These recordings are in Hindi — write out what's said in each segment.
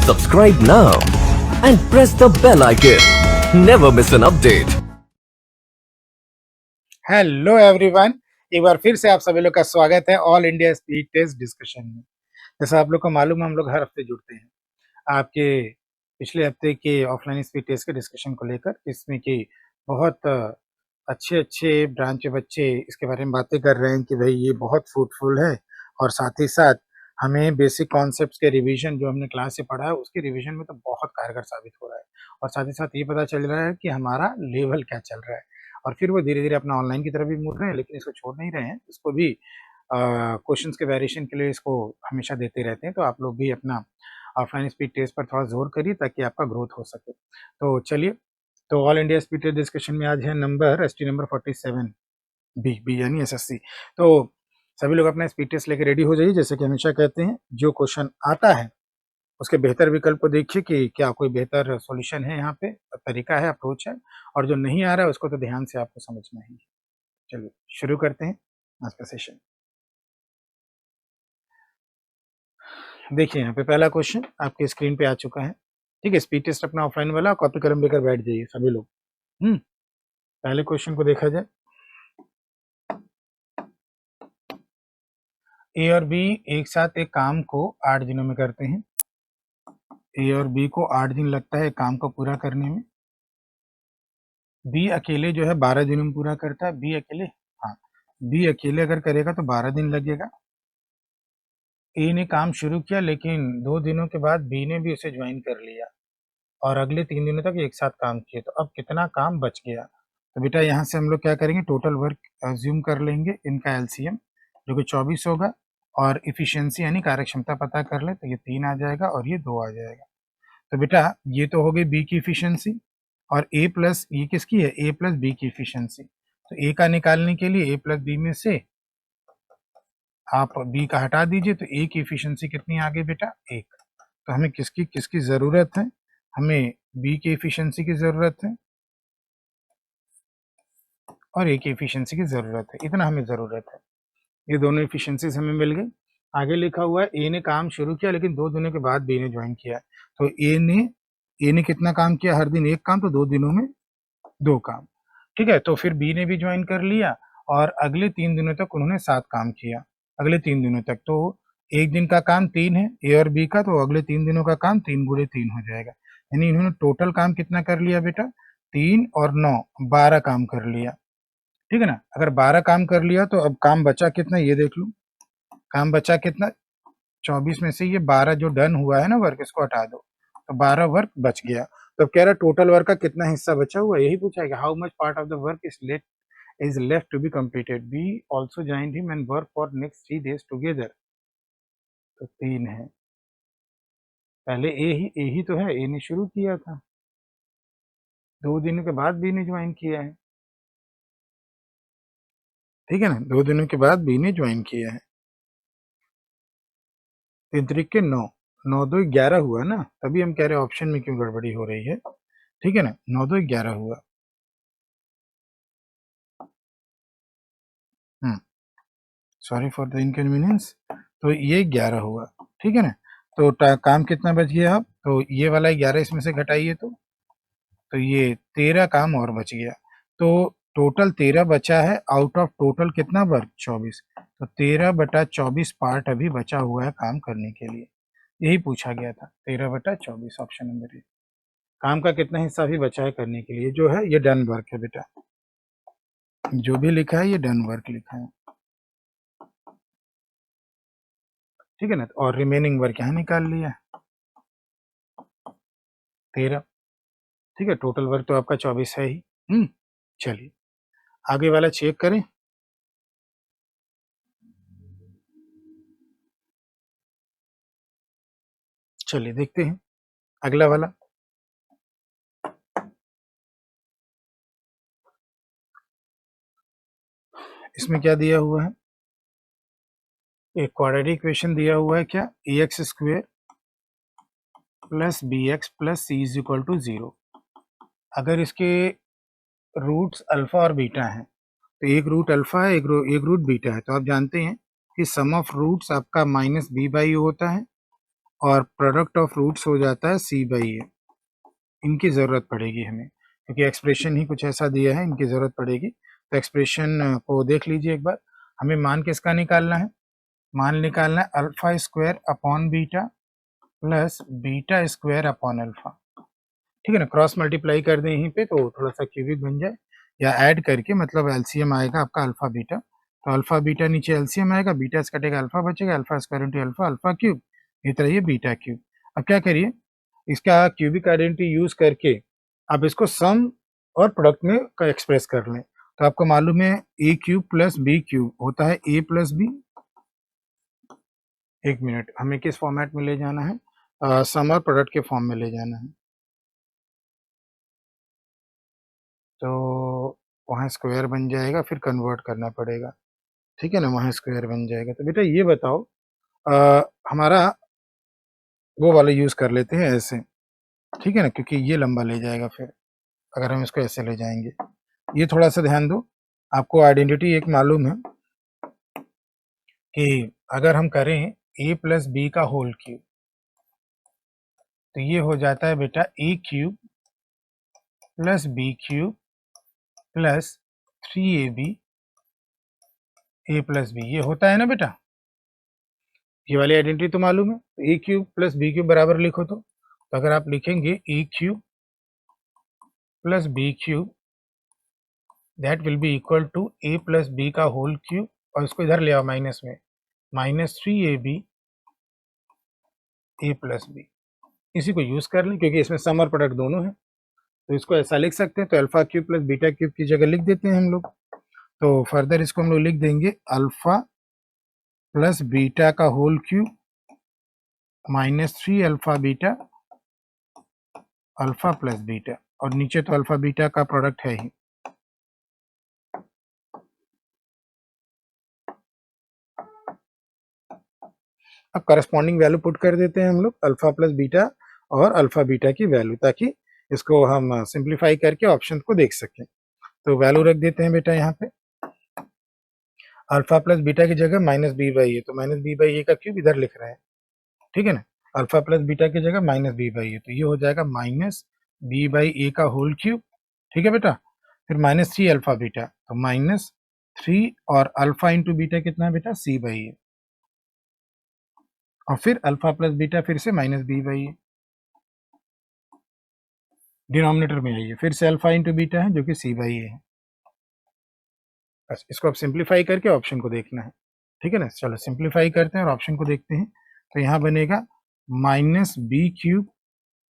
Subscribe now and press the bell icon. Never miss an update. Hello everyone, एक बार फिर से आप सभी लोग का स्वागत है all India speed test discussion में। जैसा आप लोग को मालूम है, हम लोग हर हफ्ते जुड़ते हैं आपके पिछले हफ्ते के ऑफलाइन स्पीड टेस्ट के डिस्कशन को लेकर, इसमें कि बहुत अच्छे अच्छे ब्रांच के बच्चे इसके बारे में बातें कर रहे हैं कि भाई ये बहुत फ्रूटफुल है, और साथ ही साथ हमें बेसिक कॉन्सेप्ट्स के रिवीजन जो हमने क्लास से पढ़ा है उसके रिवीजन में तो बहुत कारगर साबित हो रहा है, और साथ ही साथ ये पता चल रहा है कि हमारा लेवल क्या चल रहा है। और फिर वो धीरे धीरे अपना ऑनलाइन की तरफ भी मुड़ रहे हैं, लेकिन इसको छोड़ नहीं रहे हैं, इसको भी क्वेश्चंस के वेरिएशन के लिए इसको हमेशा देते रहते हैं। तो आप लोग भी अपना ऑफलाइन स्पीड टेस्ट पर थोड़ा जोर करिए ताकि आपका ग्रोथ हो सके। तो चलिए, तो all India speed test discussion में आज है एसटी नंबर 47 बी यानी एसएससी। तो सभी लोग अपना स्पीड टेस्ट लेके रेडी हो जाइए। जैसे कि हमेशा कहते हैं, जो क्वेश्चन आता है उसके बेहतर विकल्प को देखिए कि क्या कोई बेहतर सॉल्यूशन है, यहाँ पे तरीका है, अप्रोच है, और जो नहीं आ रहा है उसको तो ध्यान से आपको समझना ही है। चलिए शुरू करते हैं आज का सेशन। देखिए यहाँ पे पहला क्वेश्चन आपके स्क्रीन पे आ चुका है। ठीक है, स्पीड टेस्ट अपना ऑफलाइन वाला कॉपी कलम लेकर बैठ जाइए सभी लोग। पहले क्वेश्चन को देखा जाए। ए और बी एक साथ एक काम को 8 दिनों में करते हैं। ए और बी को 8 दिन लगता है काम को पूरा करने में। बी अकेले जो है 12 दिनों में पूरा करता है। बी अकेले, हाँ, बी अकेले अगर करेगा तो 12 दिन लगेगा। ए ने काम शुरू किया, लेकिन 2 दिनों के बाद बी ने भी उसे ज्वाइन कर लिया और अगले 3 दिनों तक एक साथ काम किए। तो अब कितना काम बच गया? तो बेटा यहाँ से हम लोग क्या करेंगे, टोटल वर्क अज्यूम कर लेंगे, इनका एलसीएम जो कि 24 होगा, और इफिशियंसी यानी कार्यक्षमता पता कर ले तो ये 3 आ जाएगा और ये 2 आ जाएगा। तो बेटा ये तो हो गई बी की इफिशियंसी, और ए प्लस ये किसकी है, ए प्लस बी की इफिशियंसी। तो ए का निकालने के लिए ए प्लस बी में से आप बी का हटा दीजिए, तो ए की इफिशियंसी कितनी आ गई बेटा, 1। तो हमें किसकी किसकी जरूरत है, हमें बी की इफिशियंसी की जरूरत है और ए की इफिशियंसी की जरूरत है, इतना हमें जरूरत है। ये दोनों इफिशियंसीज हमें मिल गई। आगे लिखा हुआ है ए ने काम शुरू किया, लेकिन 2 दिनों के बाद बी ने ज्वाइन किया। तो ए ने कितना काम किया, हर दिन एक काम, तो 2 दिनों में 2 काम। ठीक है, तो फिर बी ने भी ज्वाइन कर लिया और अगले 3 दिनों तक उन्होंने 7 काम किया। अगले 3 दिनों तक, तो एक दिन का काम 3 है ए और बी का, तो अगले 3 दिनों का काम 3 गुणे 3 हो जाएगा। यानी इन्होंने टोटल काम कितना कर लिया बेटा, 3 और 9 12 काम कर लिया। ठीक है ना, अगर 12 काम कर लिया तो अब काम बचा कितना, ये देख लो, काम बचा कितना, 24 में से ये 12 जो डन हुआ है ना वर्क, इसको हटा दो, तो 12 वर्क बच गया। तो कह रहा टोटल वर्क का कितना हिस्सा बचा हुआ, यही पूछा है, how much part of the work is left to be completed. B also joined him and work for next 3 days together. तो 3 है, पहले ए ही तो है, ए ने शुरू किया था, 2 दिनों के बाद बी ने ज्वाइन किया है। ठीक है ना, 2 दिनों के बाद बी ने ज्वाइन किया है। 3 तरीक के 9, 9 2 11 हुआ ना, तभी हम कह रहे हैं ऑप्शन में क्यों गड़बड़ी हो रही है। ठीक है ना, 9 2 11 हुआ। Sorry for the inconvenience. तो ये 11 हुआ। ठीक है ना, तो काम कितना बच गया, अब तो ये वाला 11 इसमें से घटाइए, तो ये 13 काम और बच गया। तो टोटल 13 बचा है आउट ऑफ टोटल कितना वर्क, 24। तो 13/24 पार्ट अभी बचा हुआ है काम करने के लिए, यही पूछा गया था, 13/24 ऑप्शन नंबर ए। काम का कितना हिस्सा भी बचा है करने के लिए, जो है ये डन वर्क है बेटा, जो भी लिखा है ये डन वर्क लिखा है। ठीक है ना, और रिमेनिंग वर्क यहाँ निकाल लिया 13। ठीक है, टोटल वर्क तो आपका 24 है ही। चलिए आगे वाला चेक करें। चलिए देखते हैं अगला वाला। इसमें क्या दिया हुआ है, एक क्वाड्रेटिक इक्वेशन दिया हुआ है, क्या, ax² plus bx plus c is equal to 0। अगर इसके रूट्स अल्फा और बीटा हैं, तो एक रूट अल्फा है, एक रूट बीटा है, तो आप जानते हैं कि सम ऑफ रूट्स आपका -b/u होता है, और प्रोडक्ट ऑफ रूट्स हो जाता है C/A। इनकी ज़रूरत पड़ेगी हमें, क्योंकि एक्सप्रेशन ही कुछ ऐसा दिया है, इनकी ज़रूरत पड़ेगी। तो एक्सप्रेशन को देख लीजिए एक बार। हमें मान किसका निकालना है? मान निकालना है alpha square upon beta plus beta square upon alpha. ठीक है ना, क्रॉस मल्टीप्लाई कर दें यहीं पे तो थोड़ा सा क्यूबिक बन जाए, या ऐड करके, मतलब एलसीएम आएगा आपका अल्फा बीटा। तो अल्फा बीटा नीचे एलसीएम आएगा, बीटा से कटेगा अल्फा बचेगा, alpha square into alpha, alpha cube, इस तरह ये बीटा क्यूब। अब क्या करिए, इसका क्यूबिक आइडेंटिटी यूज करके आप इसको सम और प्रोडक्ट में एक्सप्रेस कर लें। तो आपको मालूम है ए क्यूब प्लस बी क्यूब होता है ए प्लस बी। एक मिनट, हमें किस फॉर्मेट में ले जाना है? सम और प्रोडक्ट के फॉर्म में ले जाना है। तो वहाँ स्क्वायर बन जाएगा, फिर कन्वर्ट करना पड़ेगा। ठीक है ना, वहाँ स्क्वायर बन जाएगा। तो बेटा ये बताओ, हमारा वो वाला यूज कर लेते हैं ऐसे। ठीक है ना, क्योंकि ये लंबा ले जाएगा फिर अगर हम इसको ऐसे ले जाएंगे। ये थोड़ा सा ध्यान दो, आपको आइडेंटिटी एक मालूम है कि अगर हम करें ए प्लस बी का होल क्यूब, तो ये हो जाता है बेटा a cube plus b cube plus 3ab a plus b, ये होता है ना बेटा। ये वाली आइडेंटिटी तो मालूम है। तो a cube plus b cube बराबर लिखो तो अगर आप लिखेंगे a cube plus b cube that will be equal to a plus b का होल क्यूब, और इसको इधर ले आओ माइनस में, -3ab ए प्लस बी। इसी को यूज कर लें क्योंकि इसमें सम और प्रोडक्ट दोनों है, तो इसको ऐसा लिख सकते हैं। तो alpha cube plus beta cube की जगह लिख देते हैं हम लोग। तो फर्दर इसको हम लोग लिख देंगे अल्फा प्लस बीटा का whole cube -3 alpha beta alpha plus beta, और नीचे तो अल्फा बीटा का प्रोडक्ट है ही। अब करस्पॉन्डिंग वैल्यू पुट कर देते हैं हम लोग, अल्फा प्लस बीटा और अल्फा बीटा की वैल्यू, ताकि इसको हम सिंप्लीफाई करके ऑप्शन को देख सकें। तो वैल्यू रख देते हैं बेटा यहाँ पे, अल्फा प्लस बीटा की जगह -b/a, तो -b/a का क्यूब इधर लिख रहे हैं। ठीक है ना, अल्फा प्लस बीटा की जगह -b/a, तो ये हो जाएगा -b/a का होल क्यूब। ठीक है बेटा, फिर -3 अल्फा बीटा, तो -3 और अल्फा इंटू बीटा कितना है बेटा c/a, और फिर अल्फा प्लस बीटा फिर से -b/a। डिनोमिनेटर में आइए, फिर से अल्फा इंटू बीटा है जो कि c/a है। बस इसको अब सिंप्लीफाई करके ऑप्शन को देखना है। ठीक है ना, चलो सिंप्लीफाई करते हैं और ऑप्शन को देखते हैं। तो यहाँ बनेगा -b³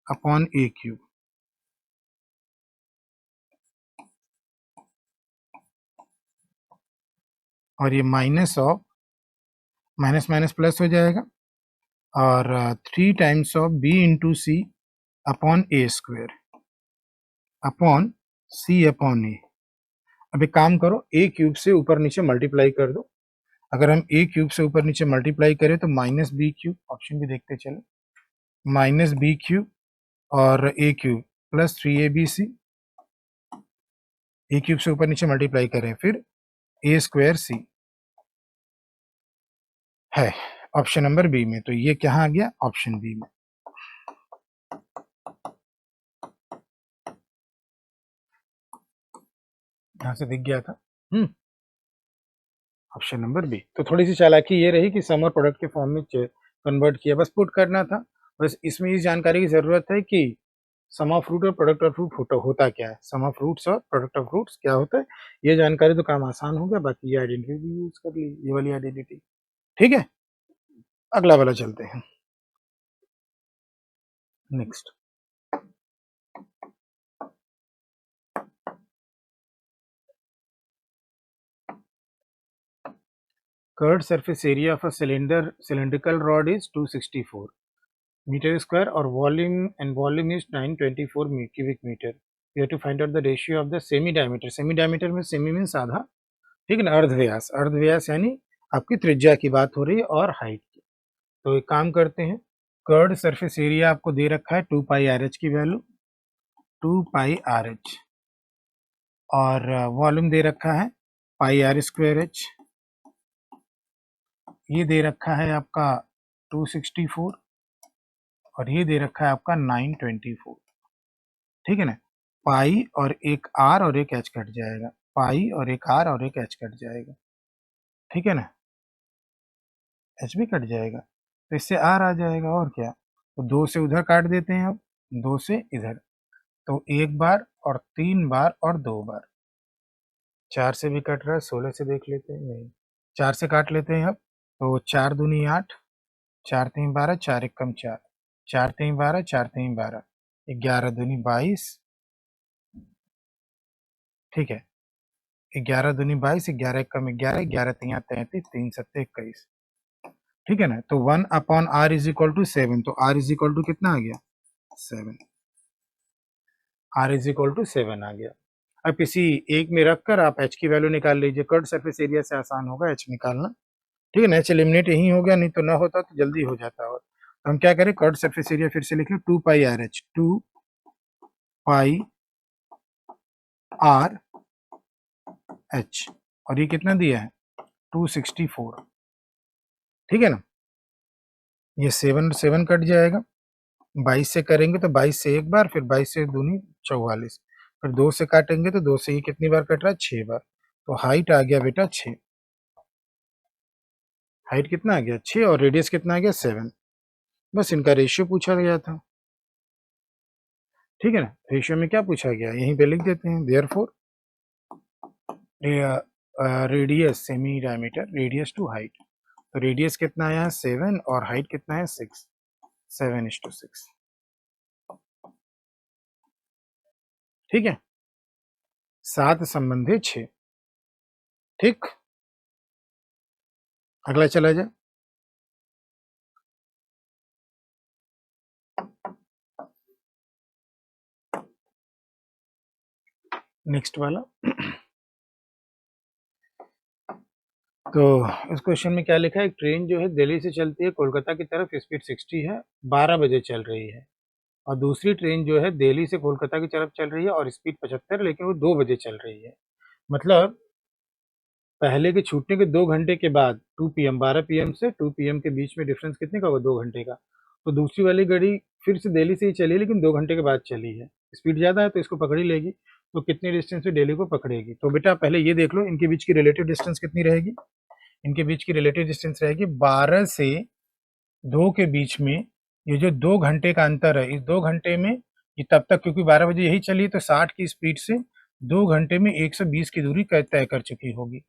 अपॉन a क्यूब, और ये minus of minus minus plus हो जाएगा, और 3 times of b into c upon a square upon c upon a. अब एक काम करो, a क्यूब से ऊपर नीचे मल्टीप्लाई कर दो। अगर हम a क्यूब से ऊपर नीचे मल्टीप्लाई करें तो -b³, ऑप्शन भी देखते चले, -b³ और a cube plus 3abc, a cube से ऊपर नीचे मल्टीप्लाई करें, फिर a स्क्वायर c है ऑप्शन नंबर बी में। तो ये क्या आ गया? ऑप्शन बी में। यहाँ से दिख गया था ऑप्शन नंबर बी। तो थोड़ी सी चालाकी ये रही कि सम और प्रोडक्ट के फॉर्म में कन्वर्ट किया, बस पुट करना था। बस इसमें इस जानकारी की जरूरत है कि सम ऑफ फ्रूट और प्रोडक्ट ऑफ फ्रूट होता क्या है, सम ऑफ फ्रूट्स और प्रोडक्ट ऑफ फ्रूट्स क्या होता है, ये जानकारी तो काम आसान हो गया। बाकी ये आइडेंटिटी भी यूज कर ली, ये वाली आइडेंटिटी। ठीक है, अगला वाला चलते हैं next. Curved surface area of a cylindrical rod is 264 meter square or volume is 924 cubic meter. You have to find out the ratio of the semi diameter. Semi diameter में semi मीन्स आधा, ठीक है ना, अर्धव्यास, अर्धव्यास यानी आपकी त्रिज्या की बात हो रही है और हाइट की। तो एक काम करते हैं, कर्व्ड सरफेस एरिया आपको दे रखा है 2πRh की वैल्यू, 2πRh, और वॉल्यूम दे रखा है πr²h, ये दे रखा है आपका 264, और ये दे रखा है आपका 924, ठीक है ना। पाई और एक आर और एक एच कट जाएगा, पाई और एक आर और एक एच कट जाएगा, ठीक है ना, एच भी कट जाएगा, तो इससे आर आ जाएगा और क्या। तो 2 से उधर काट देते हैं, अब 2 से इधर, तो 1 बार और 3 बार और 2 बार, 4 से भी कट रहा है, 16 से देख लेते हैं, नहीं 4 से काट लेते हैं अब, तो 4 दूनी 8, 4 3 12, 4 1 कम 4, 4 3 12, 4 3 12, 11 दूनी 22, ठीक है, 11 दूनी 22, 11 1 कम 11, 11 3 33, 3 7 21, ठीक है ना। तो 1 upon r is equal to 7, तो आर इज इक्वल टू कितना आ गया 7, आर इज इक्वल टू 7 आ गया। अब किसी एक में रखकर आप एच की वैल्यू निकाल लीजिए, कर्ड सरफेस एरिया से आसान होगा एच निकालना, ठीक है ना। एच एलिमिनेट यही हो गया, नहीं तो ना होता तो जल्दी हो जाता। और तो हम क्या करें, कर्ड सरफेस एरिया फिर से लिख लें, 2 पाई आर एच, 2 पाई आर एच, और ये कितना दिया है 264, ठीक है ना। ये 7 7 कट जाएगा, 22 से करेंगे तो 22 से एक बार, फिर 22 से दूनी 44, फिर 2 से काटेंगे तो 2 से ये कितनी बार कट रहा है 6 बार, तो हाइट आ गया बेटा 6, हाइट कितना आ गया 6 और रेडियस कितना आ गया 7, बस इनका रेशियो पूछा गया था, ठीक है ना। रेशियो में क्या पूछा गया यहीं पे लिख देते हैं, therefore radius semi diameter radius to height, तो रेडियस कितना आया 7 और हाइट कितना है 6, 7:6, ठीक है, 7 संबंधी 6, ठीक। अगला चला जाए, नेक्स्ट वाला। तो इस क्वेश्चन में क्या लिखा है, एक ट्रेन जो है दिल्ली से चलती है कोलकाता की तरफ, स्पीड 60 है, 12 बजे चल रही है, और दूसरी ट्रेन जो है दिल्ली से कोलकाता की तरफ चल रही है और स्पीड 75 है, लेकिन वो 2 बजे चल रही है। मतलब पहले के छूटने के 2 घंटे के बाद 2 पीएम, 12 पीएम से 2 पीएम के बीच में डिफरेंस कितने का होगा 2 घंटे का, तो दूसरी वाली गाड़ी फिर से दिल्ली से ही चली लेकिन 2 घंटे के बाद चली है, स्पीड ज़्यादा है तो इसको पकड़ ही लेगी, तो कितने डिस्टेंस पे दिल्ली को पकड़ेगी। तो बेटा पहले ये देख लो इनके बीच की रिलेटिव डिस्टेंस कितनी रहेगी, इनके बीच की रिलेटिव डिस्टेंस रहेगी 12 से 2 के बीच में, ये जो 2 घंटे का अंतर है, इस 2 घंटे में ये तब तक, क्योंकि 12 बजे यही चली तो 60 की स्पीड से 2 घंटे में 120 की दूरी तय कर चुकी होगी।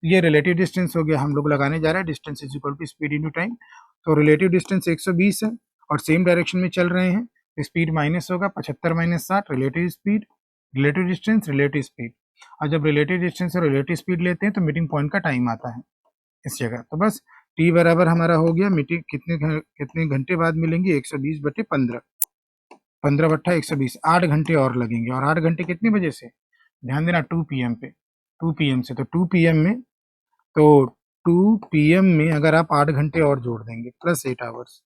ये रिलेटिव डिस्टेंस हो गया, हम लोग लगाने जा रहे हैं distance is equal to speed into time, तो रिलेटिव डिस्टेंस 120 है और सेम डायरेक्शन में चल रहे हैं, स्पीड माइनस होगा 75 minus 60, relative speed, relative distance, relative speed, और जब रिलेटिव डिस्टेंस और रिलेटिव स्पीड लेते हैं तो मीटिंग पॉइंट का टाइम आता है इस जगह। तो बस टी बराबर हमारा हो गया, मीटिंग कितने घंटे बाद मिलेंगे 120/15, 15 बट्टा 120, 8 घंटे और लगेंगे, और 8 घंटे कितने बजे से, ध्यान देना 2 पीएम पे, 2 पीएम से, तो 2 पीएम में, तो 2 पीएम में अगर आप 8 घंटे और जोड़ देंगे प्लस 8 आवर्स।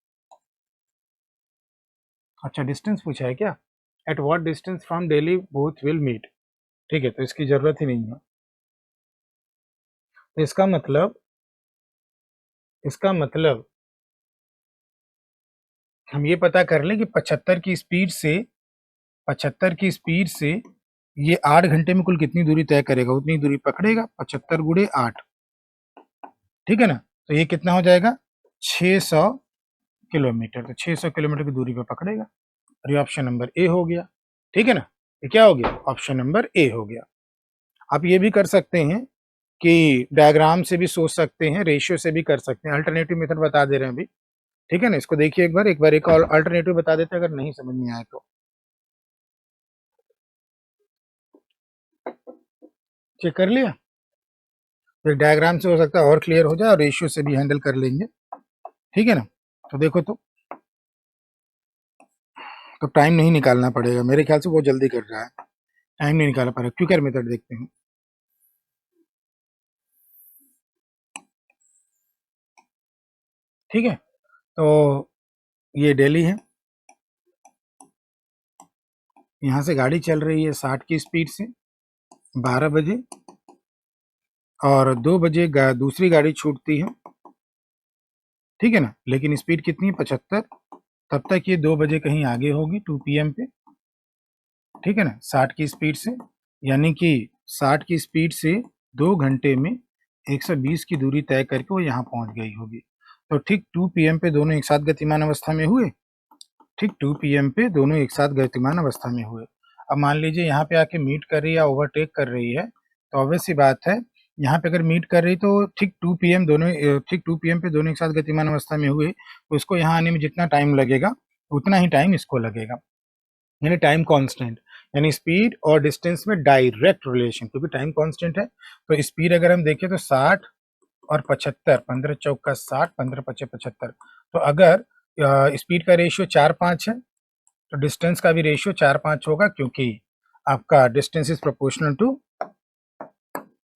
अच्छा डिस्टेंस पूछा है क्या, at what distance from Delhi both will meet, ठीक है, तो इसकी जरूरत ही नहीं है। तो इसका मतलब हम ये पता कर लें कि 75 की स्पीड से 75 की स्पीड से ये 8 घंटे में कुल कितनी दूरी तय करेगा, उतनी दूरी पकड़ेगा, 75 गुणे 8, ठीक है ना। तो ये कितना हो जाएगा 600 किलोमीटर, तो 600 किलोमीटर की दूरी पे पकड़ेगा, और ये ऑप्शन नंबर ए हो गया, ठीक है ना। ये क्या हो गया, ऑप्शन नंबर ए हो गया। आप ये भी कर सकते हैं कि डायग्राम से भी सोच सकते हैं, रेशियो से भी कर सकते हैं, अल्टरनेटिव मेथड बता दे रहे हैं अभी, ठीक है ना। इसको देखिए एक बार एक और अल्टरनेटिव बता देते हैं अगर नहीं समझ में आए तो, चेक कर लिया, फिर डायग्राम से हो सकता है और क्लियर हो जाए, और रेशियो से भी हैंडल कर लेंगे, ठीक है ना। तो देखो, तो टाइम नहीं निकालना पड़ेगा, मेरे ख्याल से वो जल्दी कर रहा है, टाइम नहीं निकालना पड़ेगा, क्विकर मेथड देखते हैं। ठीक है, तो ये दिल्ली है, यहाँ से गाड़ी चल रही है 60 की स्पीड से 12 बजे, और 2 बजे दूसरी गाड़ी छूटती है, ठीक है ना, लेकिन स्पीड कितनी है 75, तब तक ये 2 बजे कहीं आगे होगी 2 PM पे, ठीक है ना, 60 की स्पीड से, यानी कि 60 की स्पीड से 2 घंटे में 120 की दूरी तय करके वो यहाँ पहुँच गई होगी। तो ठीक 2 PM पे दोनों एक साथ गतिमान अवस्था में हुए, ठीक 2 PM पे दोनों एक साथ गतिमान अवस्था में हुए। अब मान लीजिए यहाँ पे आके मीट कर रही है या ओवरटेक कर रही है, तो ऑब्वियस सी बात है, यहाँ पे अगर मीट कर रही तो ठीक 2 PM दोनों ठीक 2 PM पे दोनों एक साथ गतिमान अवस्था में हुए, तो इसको यहाँ आने में जितना टाइम लगेगा, उतना ही टाइम इसको लगेगा। यानी टाइम कांस्टेंट, यानी स्पीड और डिस्टेंस में डायरेक्ट रिलेशन, क्योंकि टाइम कांस्टेंट है, तो स्पीड अगर हम देखें तो 60 और 75, 15 चौका 60, 15 पचे 75। तो अगर स्पीड का रेशियो 4-5 है, तो डिस्टेंस का भी रेशियो 4-5 होगा, क्योंकि आपका distance is proportional to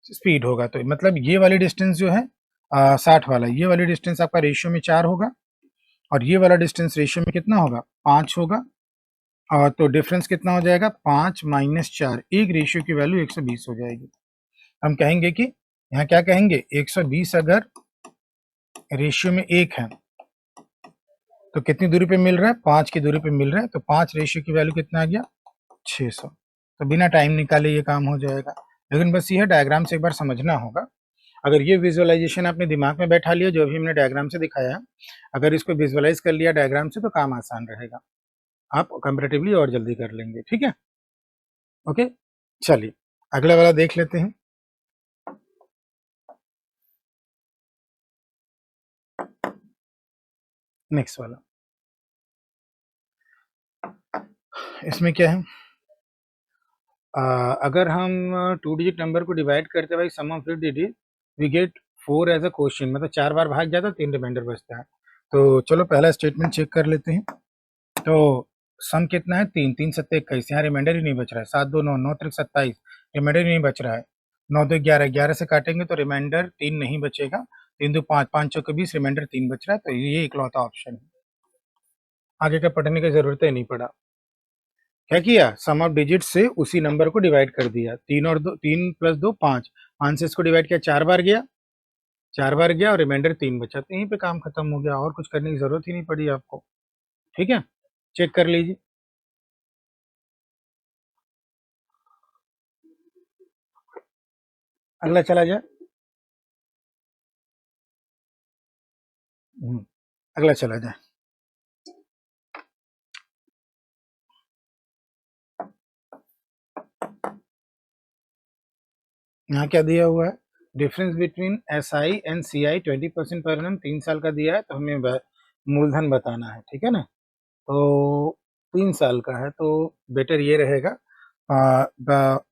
speed होगा। तो मतलब ये वाली डिस्टेंस जो है 60 वाला, ये वाली डिस्टेंस आपका रेशियो में 4 होगा, और ये वाला डिस्टेंस रेशियो में कितना होगा, 5 होगा। तो डिफरेंस कितना हो जाएगा, 5 माइनस 4, एक रेशियो की वैल्यू 120 हो जाएगी। हम कहेंगे कि यहाँ क्या कहेंगे, 120 अगर रेशियो में 1 है, तो कितनी दूरी पे मिल रहा है, 5 की दूरी पे मिल रहा है, तो 5 रेशियो की वैल्यू कितना आ गया, 600। तो बिना टाइम निकाले ये काम हो जाएगा। लेकिन बस यह डायग्राम से एक बार समझना होगा। अगर ये विजुअलाइजेशन आपने दिमाग में बैठा लिया, जो भी हमने डायग्राम से दिखाया है, अगर इसको विजुअलाइज कर लिया डायग्राम से, तो काम आसान रहेगा, आप कंपैरेटिवली और जल्दी कर लेंगे, ठीक है। ओके, चलिए अगला वाला देख लेते हैं। नेक्स्ट वाला, इसमें क्या है, अगर हम 2 डिजिट नंबर को डिवाइड करते हैं भाई sum of 8 digit, we get 4 as a question, मतलब 4 बार भाग जाता है, 3 रिमाइंडर बचता है। तो चलो पहला स्टेटमेंट चेक कर लेते हैं। तो सम कितना है, 3, 3 सत्ते 21, यहाँ रिमाइंडर ही नहीं बच रहा है, 7 2 9, 9 3 27, रिमाइंडर ही नहीं बच रहा है, 9 2 11, 11 से काटेंगे तो रिमाइंडर 3 नहीं बचेगा, 3 2 5, 5 चौके 20, रिमाइंडर 3 बच रहा है, तो ये इकलौता ऑप्शन है, आगे का पढ़ने की जरूरत ही नहीं पड़ा। क्या किया, सम ऑफ डिजिट से उसी नंबर को डिवाइड कर दिया, 3 और 2, 3 प्लस 2 5, 5 से इसको डिवाइड किया, 4 बार गया, 4 बार गया, और रिमाइंडर 3 बचा, तो यहीं पे काम खत्म हो गया, और कुछ करने की जरूरत ही नहीं पड़ी आपको, ठीक है, चेक कर लीजिए। अगला चला जाए, अगला चला जाए। यहाँ क्या दिया हुआ है, difference between SI and CI 20% per annum, 3 साल का दिया है, तो हमें मूलधन बताना है, ठीक है ना। तो 3 साल का है, तो बेटर ये रहेगा,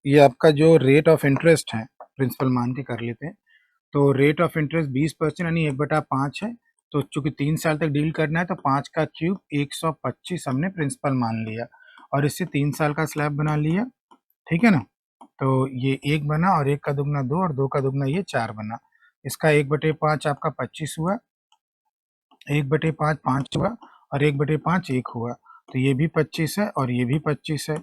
ये आपका जो रेट ऑफ इंटरेस्ट है, प्रिंसिपल मान के कर लेते हैं, तो रेट ऑफ इंटरेस्ट 20% यानी 1/5 है। तो चूंकि 3 साल तक डील करना है, तो 5 का क्यूब 125 हमने प्रिंसिपल मान लिया, और इससे 3 साल का स्लैब बना लिया, ठीक है ना। तो ये 1 बना, और 1 का दुगना 2, और 2 का दुगना ये 4 बना, इसका 1/5 आपका 25 हुआ, 1/5 5 हुआ, और 1/5 1 हुआ, तो ये भी 25 है, और ये भी 25 है,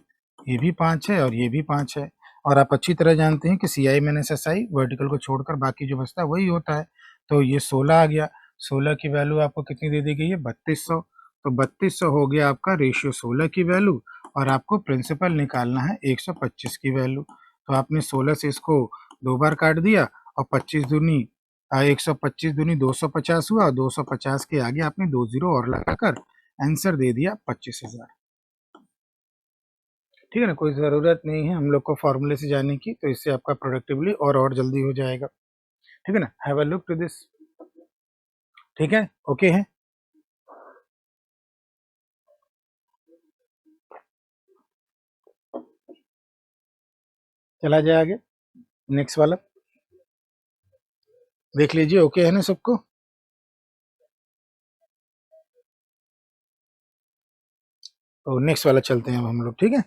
ये भी 5 है, और ये भी 5 है। और आप अच्छी तरह जानते हैं कि CI माइनस SI वर्टिकल को छोड़कर बाकी जो बचता है वही होता है, तो ये 16 आ गया, 16 की वैल्यू आपको कितनी दे दी गई है, 3200, तो 3200 हो गया आपका रेशियो 16 की वैल्यू, और आपको प्रिंसिपल निकालना है 125 की वैल्यू, तो आपने 16 से इसको 2 बार काट दिया, और 25 दूनी 125 दूनी 250 हुआ, और 250 के आगे आपने 2 जीरो और लगाकर आंसर दे दिया 25,000, ठीक है ना। कोई ज़रूरत नहीं है हम लोग को फॉर्मूले से जाने की, तो इससे आपका प्रोडक्टिवली और जल्दी हो जाएगा, ठीक है ना। Have a look to this, ठीक है, ओके है। चला जाए आगे, नेक्स्ट वाला देख लीजिए, ओके है ना सबको। तो नेक्स्ट वाला चलते हैं अब हम लोग, ठीक है।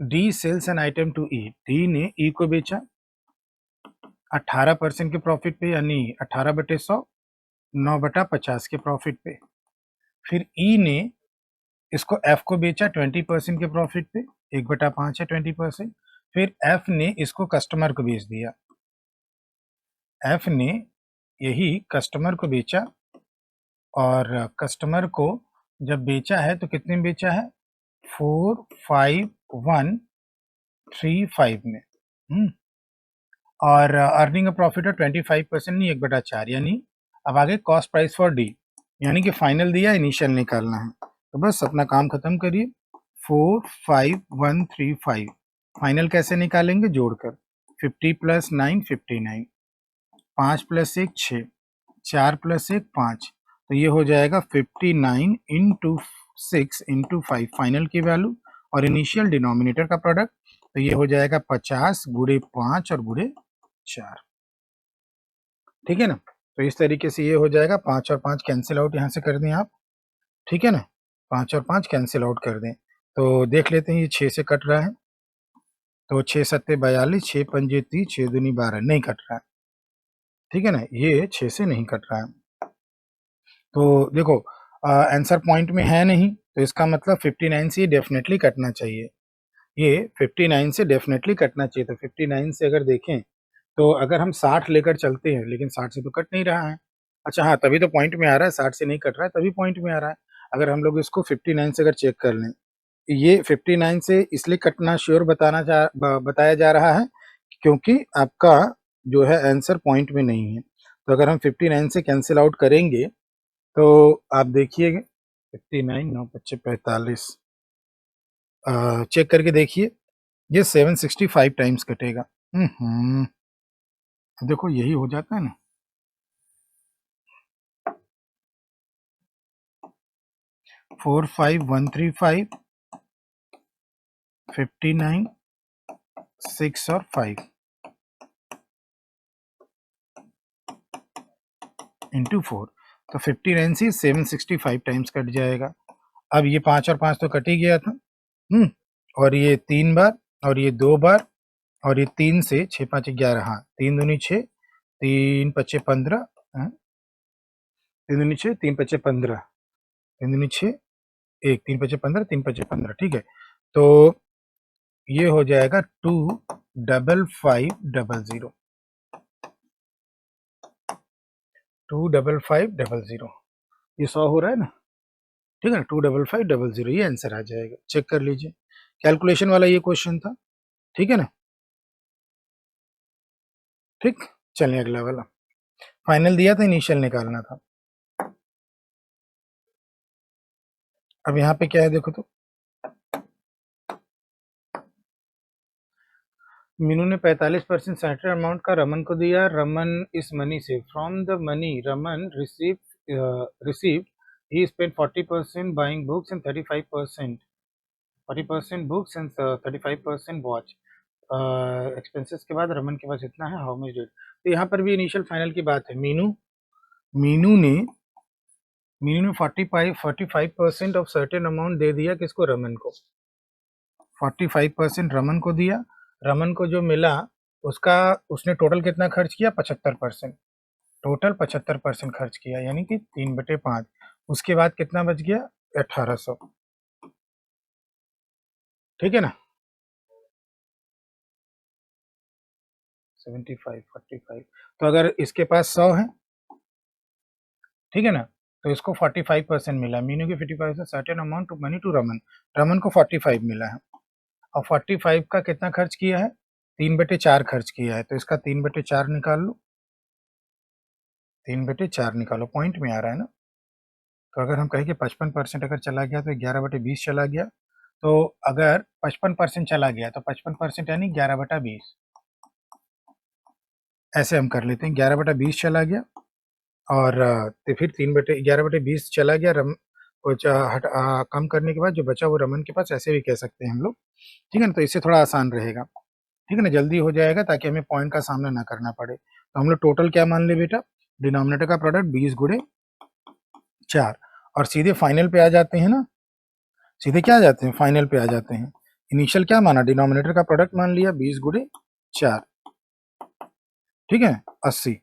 D sells an item to E, D ने ई को बेचा 18% के प्रॉफिट पे, यानी 18/100, 9/50 के प्रॉफिट पे। फिर ई ने इसको एफ को बेचा 20% के प्रॉफिट पे, 1/5 है 20%, फिर एफ ने इसको कस्टमर को बेच दिया, एफ ने यही कस्टमर को बेचा, और कस्टमर को जब बेचा है तो कितने में बेचा है, 45135 में। और अर्निंग अ प्रॉफिट ऑफ 25% नहीं 1/4, यानी अब आगे कॉस्ट प्राइस फॉर डी, यानी कि फाइनल दिया, इनिशियल निकालना है। तो बस अपना काम खत्म करिए, 45135 फाइनल कैसे निकालेंगे, जोड़कर 50 + 9 59, 5 + 1 6, 4 + 1 5, तो ये हो जाएगा 59 × 6 × 5 फाइनल की वैल्यू, और इनिशियल डिनोमिनेटर का प्रोडक्ट, तो ये हो जाएगा 50 × 5 और × 4। ठीक है ना। तो इस तरीके से ये हो जाएगा, 5 और 5 कैंसिल आउट यहाँ से कर दें आप, ठीक है ना, 5 और 5 कैंसिल आउट कर दें। तो देख लेते हैं, ये 6 से कट रहा है, तो 6 7 42, 6 पंजे 30, 6 दूनी 12, नहीं कट रहा है, ठीक है ना, ये 6 से नहीं कट रहा है। तो देखो आंसर पॉइंट में है नहीं, तो इसका मतलब 59 से डेफिनेटली कटना चाहिए, ये 59 से डेफिनेटली कटना चाहिए। तो 59 से अगर देखें, तो अगर हम 60 लेकर चलते हैं, लेकिन 60 से तो कट नहीं रहा है। अच्छा हाँ, तभी तो पॉइंट में आ रहा है, 60 से नहीं कट रहा है तभी पॉइंट में आ रहा है। अगर हम लोग इसको 59 से अगर चेक कर लें, ये 59 से इसलिए कटना श्योर बताया जा रहा है क्योंकि आपका जो है आंसर पॉइंट में नहीं है। तो अगर हम 59 से कैंसिल आउट करेंगे, तो आप देखिए 59 9 25 45, चेक करके देखिए, ये 765 टाइम्स कटेगा। देखो यही हो जाता है ना, 45135, 59, 6 और 5 इंटू 4, तो 59 से 765 टाइम्स कट जाएगा। अब ये 5 और 5 तो कट ही गया था, और ये 3 बार, और ये 2 बार, और ये 3 से 6 5 11, हाँ 3 दूनी 6, 3 पच्चे 15, 3 दूनी 6, 3 पच्चे 15, 3 दूनी 6, 1 3 पच्चे 15, 3 पच्चे 15, ठीक है। तो ये हो जाएगा 25500, 25500, ये 100 हो रहा है ना, ठीक है ना, 25500, ये आंसर आ जाएगा, चेक कर लीजिए, कैलकुलेशन वाला ये क्वेश्चन था, ठीक है ना। ठीक, चलिए अगला वाला, फाइनल दिया था, इनिशियल निकालना था। अब यहाँ पे क्या है देखो, तो मीनू ने 45% सैटरडे अमाउंट का रमन को दिया, रमन इस मनी से, from the money Raman receive he spent 40% buying books and 40% books and 35% watch. Expenses के बाद रमन के पास इतना है, हाउ मच डेट। तो यहाँ पर भी इनिशियल फाइनल की बात है, मीनू ने 45% ऑफ सर्टेन अमाउंट दे दिया, किसको, रमन को, 45% रमन को दिया, रमन को जो मिला उसका उसने टोटल कितना खर्च किया, 75%, टोटल 75% खर्च किया, यानी कि 3/5, उसके बाद कितना बच गया, 1800, ठीक है ना, 75 45, तो अगर इसके पास 100 है, ठीक है ना, तो इसको 45% मिला, मीनू के 55% certain amount to money to Raman, Raman को 45 मिला है, और 45 का कितना खर्च किया है, 3/4 खर्च किया है, तो इसका 3/4 निकाल लो, 3/4 निकालो, पॉइंट में आ रहा है ना। तो अगर हम कहें कि 55% अगर चला गया तो 11/20 चला गया, तो अगर 55% चला गया तो 55% यानी 11/20, ऐसे हम कर लेते हैं, 11/20 चला गया, और तो फिर 11/20 चला गया, कुछ कम करने के बाद जो बचा वो रमन के पास, ऐसे भी कह सकते हैं हम लोग, ठीक है ना, तो इससे थोड़ा आसान रहेगा, ठीक है ना, जल्दी हो जाएगा ताकि हमें पॉइंट का सामना ना करना पड़े। तो हम लोग टोटल क्या मान ले बेटा, डिनोमिनेटर का प्रोडक्ट 20 × 4, और सीधे फाइनल पे आ जाते हैं ना, सीधे क्या आ जाते हैं, फाइनल पे आ जाते हैं। इनिशियल क्या माना, डिनोमिनेटर का प्रोडक्ट मान लिया 20 × 4, ठीक है, 80,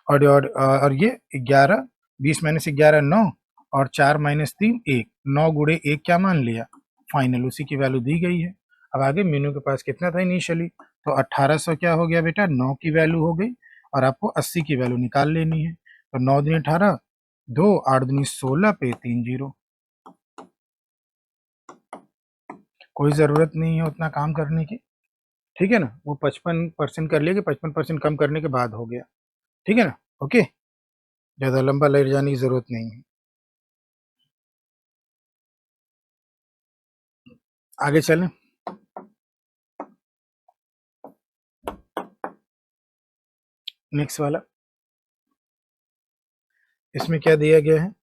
और ये 11, 20 - 11 9, और 4 - 3 1, 9 × 1 क्या मान लिया, फाइनल, उसी की वैल्यू दी गई है। अब आगे मीनू के पास कितना था इनिशियली, तो 1800 क्या हो गया बेटा, 9 की वैल्यू हो गई और आपको 80 की वैल्यू निकाल लेनी है। तो 9 दूनी 18, 2 8 दूनी 16 पे 3 जीरो। कोई ज़रूरत नहीं है उतना काम करने की, ठीक है ना। वो 55% कर लिया कि 55% कम करने के बाद हो गया, ठीक है ना। ओके, ज़्यादा लंबा ले जाने की ज़रूरत नहीं है। आगे चलें। नेक्स्ट वाला, इसमें क्या दिया गया है,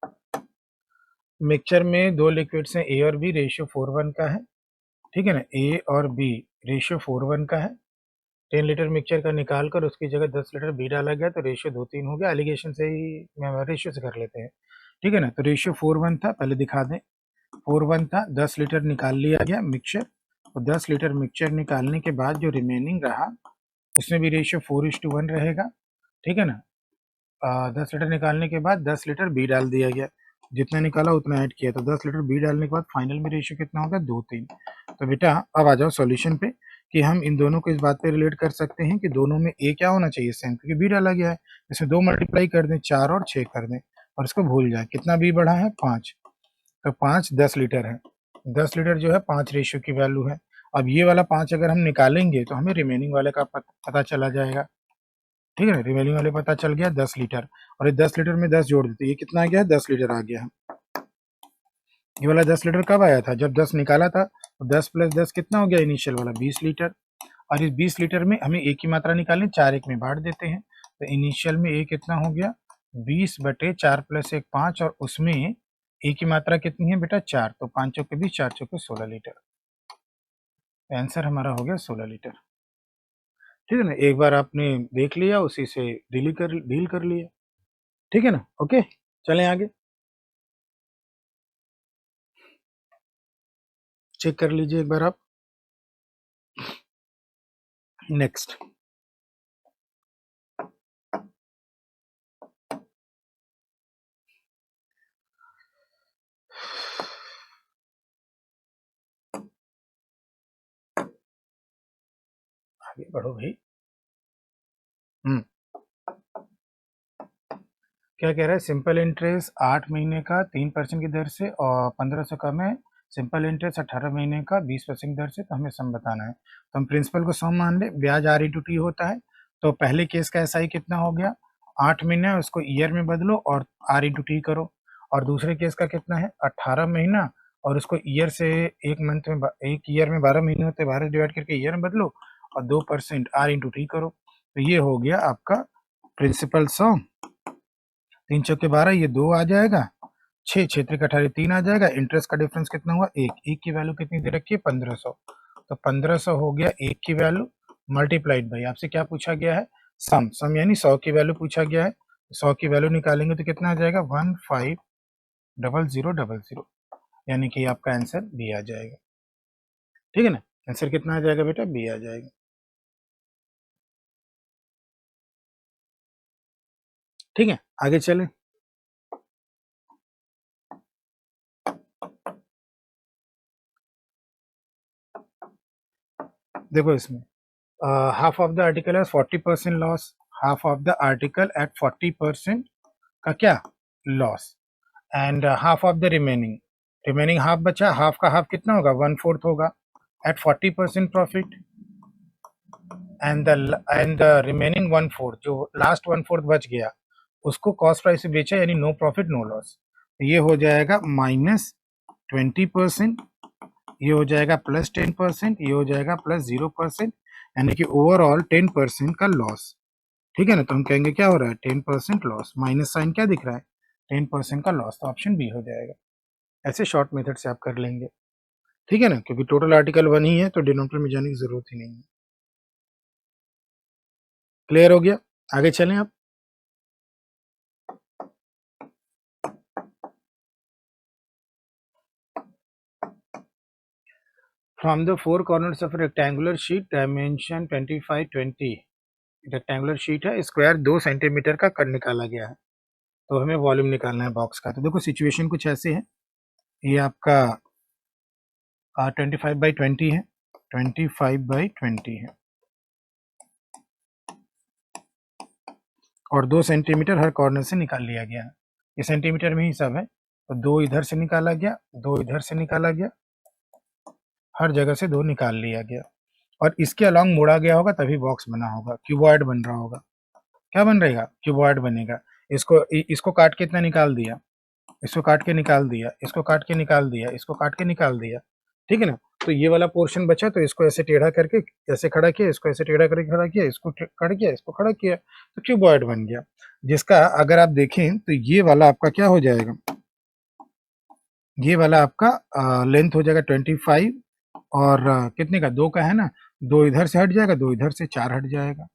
मिक्सचर में दो लिक्विड्स हैं ए और बी, रेशियो 4:1 का है, ठीक है ना। ए और बी रेशियो 4:1 का है। 10 लीटर मिक्सचर का निकाल कर उसकी जगह 10 लीटर बी डाला गया तो रेशियो 2:3 हो गया। एलिगेशन से ही रेशियो से कर लेते हैं, ठीक है ना। तो रेशियो 4:1 था, पहले दिखा दें। 4:1 था, 10 लीटर निकाल लिया गया मिक्सचर, और 10 लीटर मिक्सचर निकालने के बाद जो रिमेनिंग रहा उसमें भी रेशियो 4:1 रहेगा, ठीक है ना। 10 लीटर निकालने के बाद 10 लीटर बी डाल दिया गया, जितना निकाला उतना ऐड किया, तो 10 लीटर बी डालने के बाद फाइनल में रेशियो कितना होगा, 2:3। तो बेटा अब आ जाओ सॉल्यूशन पे कि हम इन दोनों को इस बात पे रिलेट कर सकते हैं कि दोनों में ए क्या होना चाहिए, सेम, क्योंकि बी डाला गया है। इसमें 2 मल्टीप्लाई कर दें, 4 और 6 कर दें और इसको भूल जाए। कितना बी बढ़ा है, 5। तो 5 10 लीटर है, 10 लीटर जो है 5 रेशियो की वैल्यू है। अब ये वाला 5 अगर हम निकालेंगे तो हमें रिमेनिंग वाले का पता चला जाएगा, ठीक है ना। रिमेनिंग वाले पता चल गया 10 लीटर, और ये 10 लीटर में 10 जोड़ देते, ये कितना आ गया, 10 लीटर आ गया। ये वाला 10 लीटर कब आया था, जब 10 निकाला था। तो 10 प्लस 10 कितना हो गया इनिशियल वाला, 20 लीटर। और इस 20 लीटर में हमें ए की मात्रा निकालनी, 4 एक में बांट देते हैं। तो इनिशियल में ए कितना हो गया, 20/4 + 1 5, और उसमें ए की मात्रा कितनी है बेटा, 4। तो 5 चौके 20, 4 चौके 16 लीटर। आंसर हमारा हो गया 16 लीटर, ठीक है ना। एक बार आपने देख लिया, उसी से डील कर लिया, ठीक है ना। ओके, चलें आगे, चेक कर लीजिए एक बार आप। नेक्स्ट, आगे बढ़ो भाई। क्या कह रहा है, सिंपल इंटरेस्ट 8 महीने का 3% की दर से और 1500 कम है, सिंपल इंटरेस्ट 18 महीने का 20% दर से। तो हमें सम बताना है, तो हम प्रिंसिपल को सम मान ले, ब्याज R/T होता है। तो पहले केस का SI कितना हो गया, 8 महीना, उसको ईयर में बदलो और R/T करो। और दूसरे केस का कितना है, 18 महीना, और उसको ईयर से एक ईयर में 12 महीने होते, 12 डिवाइड करके ईयर में बदलो और 2% R/T करो। तो ये हो गया आपका प्रिंसिपल सम। 3 चौके 12, ये 2 आ जाएगा, 6 6 त्रिक 18, 3 आ जाएगा। इंटरेस्ट का डिफरेंस कितना हुआ, 1। 1 की वैल्यू कितनी दे रखी है, 1500। तो 1500 हो गया 1 की वैल्यू, मल्टीप्लाइड बाई, आपसे क्या पूछा गया है, सम यानी 100 की वैल्यू पूछा गया है। 100 की वैल्यू निकालेंगे तो कितना आ जाएगा, 150000, यानी कि आपका आंसर बी आ जाएगा, ठीक है ना। आंसर कितना आ जाएगा बेटा, बी आ जाएगा, ठीक है। आगे चलें, देखो इसमें हाफ ऑफ द आर्टिकल है 40% loss, half of the article at 40% का क्या, loss, and half of the remaining half बचा, हाफ का हाफ कितना होगा, 1/4 होगा at 40% profit, and the remaining 1/4, जो लास्ट 1/4 बच गया उसको कॉस्ट प्राइस से बेचा, यानी नो प्रॉफिट नो लॉस। ये हो जाएगा -20%, ये हो जाएगा +10%, ये हो जाएगा +0%, यानी कि ओवरऑल 10% का लॉस, ठीक है ना। तो हम कहेंगे क्या हो रहा है, 10% लॉस, माइनस साइन क्या दिख रहा है, 10% का लॉस, तो ऑप्शन बी हो जाएगा। ऐसे शॉर्ट मेथड से आप कर लेंगे, ठीक है ना, क्योंकि टोटल आर्टिकल 1 ही है तो डिनोमिनेटर में जाने की जरूरत ही नहीं है। क्लियर हो गया, आगे चलें आप। From the 4 corners of rectangular sheet, dimension 25-20, rectangular sheet है, स्क्वायर 2 सेंटीमीटर का कट निकाला गया है। तो हमें वॉल्यूम निकालना है बॉक्स का। तो देखो सिचुएशन कुछ ऐसे है, ये आपका 25/20 है, 25/20 है और 2 सेंटीमीटर हर कॉर्नर से निकाल लिया गया है। ये सेंटीमीटर में ही सब है, तो 2 इधर से निकाला गया, 2 इधर से निकाला गया, हर जगह से 2 निकाल लिया गया और इसके अलोंग मोड़ा गया होगा तभी बॉक्स बना होगा, क्यूबॉइड बन रहा होगा। क्या बन रहेगा? क्यूबॉइड बनेगा। इसको काट के इतना निकाल दिया, इसको काट के निकाल दिया, इसको काट के निकाल दिया, इसको काट के निकाल दिया, ठीक है ना? तो ये वाला पोर्शन बचा, तो इसको ऐसे टेढ़ा करके ऐसे खड़ा किया, इसको ऐसे टेढ़ा करके खड़ा किया, इसको खड़ा किया, इसको खड़ा किया, तो क्यूबॉइड बन गया। जिसका अगर आप देखें तो ये वाला आपका क्या हो जाएगा, ये वाला आपका लेंथ हो जाएगा 25 और कितने का, 2 का है ना, 2 इधर से हट जाएगा, 2 इधर से, 4 हट जाएगा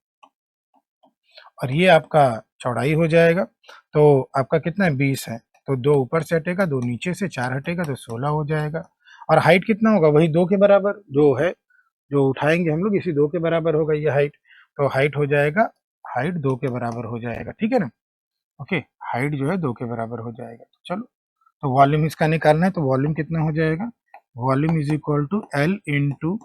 और ये आपका चौड़ाई हो जाएगा। तो आपका कितना है, 20 है, तो 2 ऊपर से हटेगा, 2 नीचे से, 4 हटेगा तो 16 हो जाएगा। और हाइट कितना होगा, वही 2 के बराबर जो है, जो उठाएंगे हम लोग इसी 2 के बराबर होगा ये हाइट। तो हाइट हो जाएगा, हाइट 2 के बराबर हो जाएगा, ठीक है ना? ओके, हाइट जो है 2 के बराबर हो जाएगा। तो चलो, तो वॉल्यूम इसका निकालना है, तो वॉल्यूम कितना हो जाएगा, volume is equal to L into